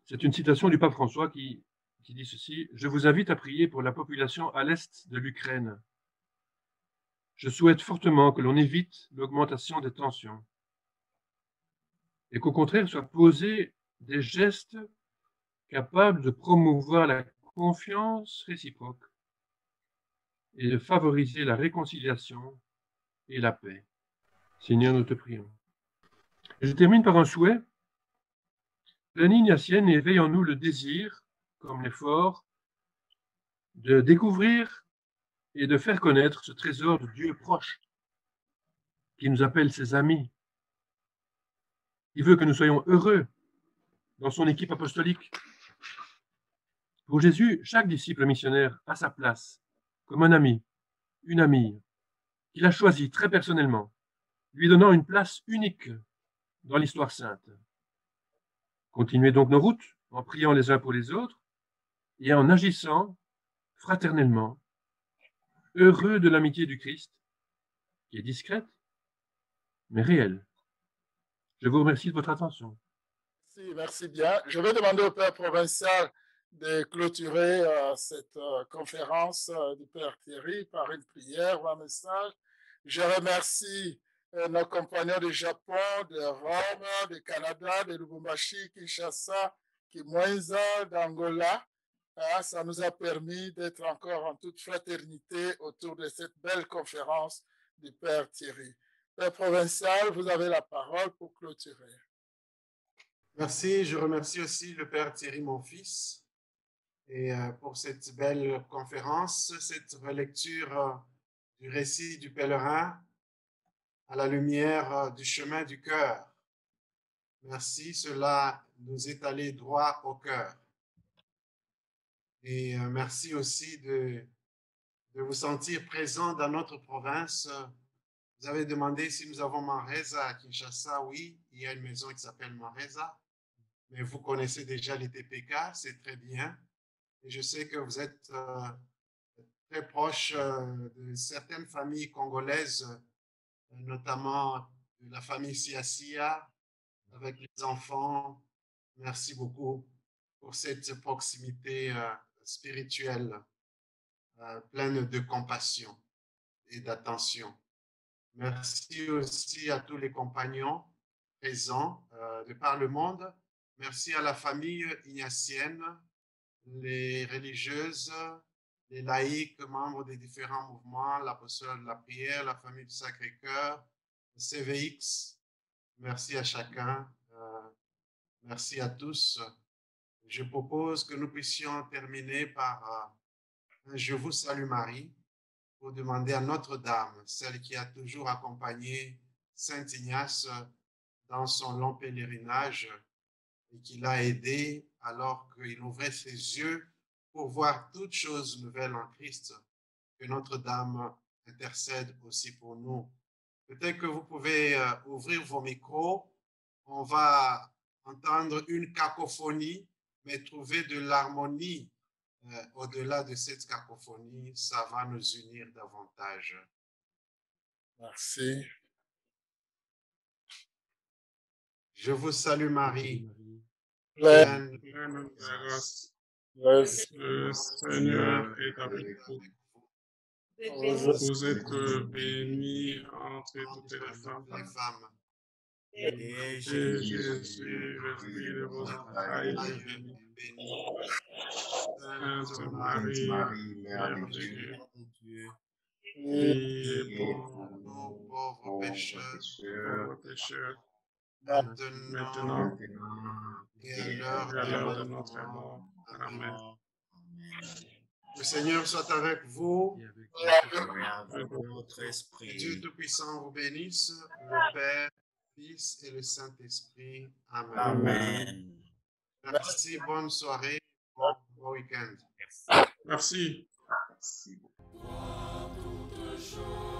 C'est une citation du pape François qui dit ceci: « Je vous invite à prier pour la population à l'est de l'Ukraine. Je souhaite fortement que l'on évite l'augmentation des tensions et qu'au contraire soient posés des gestes capables de promouvoir la confiance réciproque et de favoriser la réconciliation et la paix. » Seigneur, nous te prions. Je termine par un souhait. L'année ignatienne éveille en nous le désir, comme l'effort, de découvrir et de faire connaître ce trésor de Dieu proche, qui nous appelle ses amis. Il veut que nous soyons heureux dans son équipe apostolique. Pour Jésus, chaque disciple missionnaire a sa place, comme un ami, une amie, qu'il a choisi très personnellement, lui donnant une place unique dans l'histoire sainte. Continuez donc nos routes en priant les uns pour les autres et en agissant fraternellement, heureux de l'amitié du Christ, qui est discrète, mais réelle. Je vous remercie de votre attention. Merci bien. Je vais demander au Père provincial de clôturer cette conférence du Père Thierry par une prière ou un message. Je remercie nos compagnons du Japon, de Rome, du Canada, de Lubumbashi, Kinshasa, Kimwenza, d'Angola. Ça nous a permis d'être encore en toute fraternité autour de cette belle conférence du Père Thierry. Père provincial, vous avez la parole pour clôturer. Merci. Je remercie aussi le Père Thierry, mon fils, et pour cette belle conférence, cette relecture du récit du pèlerin à la lumière du chemin du cœur. Merci, cela nous est allé droit au cœur. Et merci aussi de vous sentir présent dans notre province. Vous avez demandé si nous avons Manresa à Kinshasa. Oui, il y a une maison qui s'appelle Manresa, mais vous connaissez déjà les TPK, c'est très bien. Et je sais que vous êtes très proche de certaines familles congolaises, notamment de la famille Siasia, avec les enfants. Merci beaucoup pour cette proximité spirituelle, pleine de compassion et d'attention. Merci aussi à tous les compagnons présents de par le monde. Merci à la famille ignatienne, les religieuses, les laïcs, membres des différents mouvements, l'apostole de la prière, la famille du Sacré-Cœur, le CVX. Merci à chacun. Merci à tous. Je propose que nous puissions terminer par un Je vous salue Marie pour demander à Notre-Dame, celle qui a toujours accompagné Saint Ignace dans son long pèlerinage et qui l'a aidé alors qu'il ouvrait ses yeux pour voir toutes choses nouvelles en Christ, que Notre-Dame intercède aussi pour nous. Peut-être que vous pouvez ouvrir vos micros. On va entendre une cacophonie, mais trouver de l'harmonie au-delà de cette cacophonie, ça va nous unir davantage. Merci. Je vous salue Marie, Pleine Pleine de grâce, grâce, le Seigneur est avec vous. Vous êtes bénie entre toutes les femmes. Et Jésus, le fruit de vos entrailles, est béni. Sainte Marie, Mère de Dieu, priez pour Nous, pauvres pécheurs, maintenant et à et l'heure à l'heure de de notre mort. Amen. Le Seigneur soit avec vous. Avec notre Que esprit. Dieu Tout-Puissant vous bénisse, le Père, le Fils et le Saint-Esprit. Amen. Amen. Merci, bonne soirée, bon week-end. Merci. Merci beaucoup. Toi, toutes choses.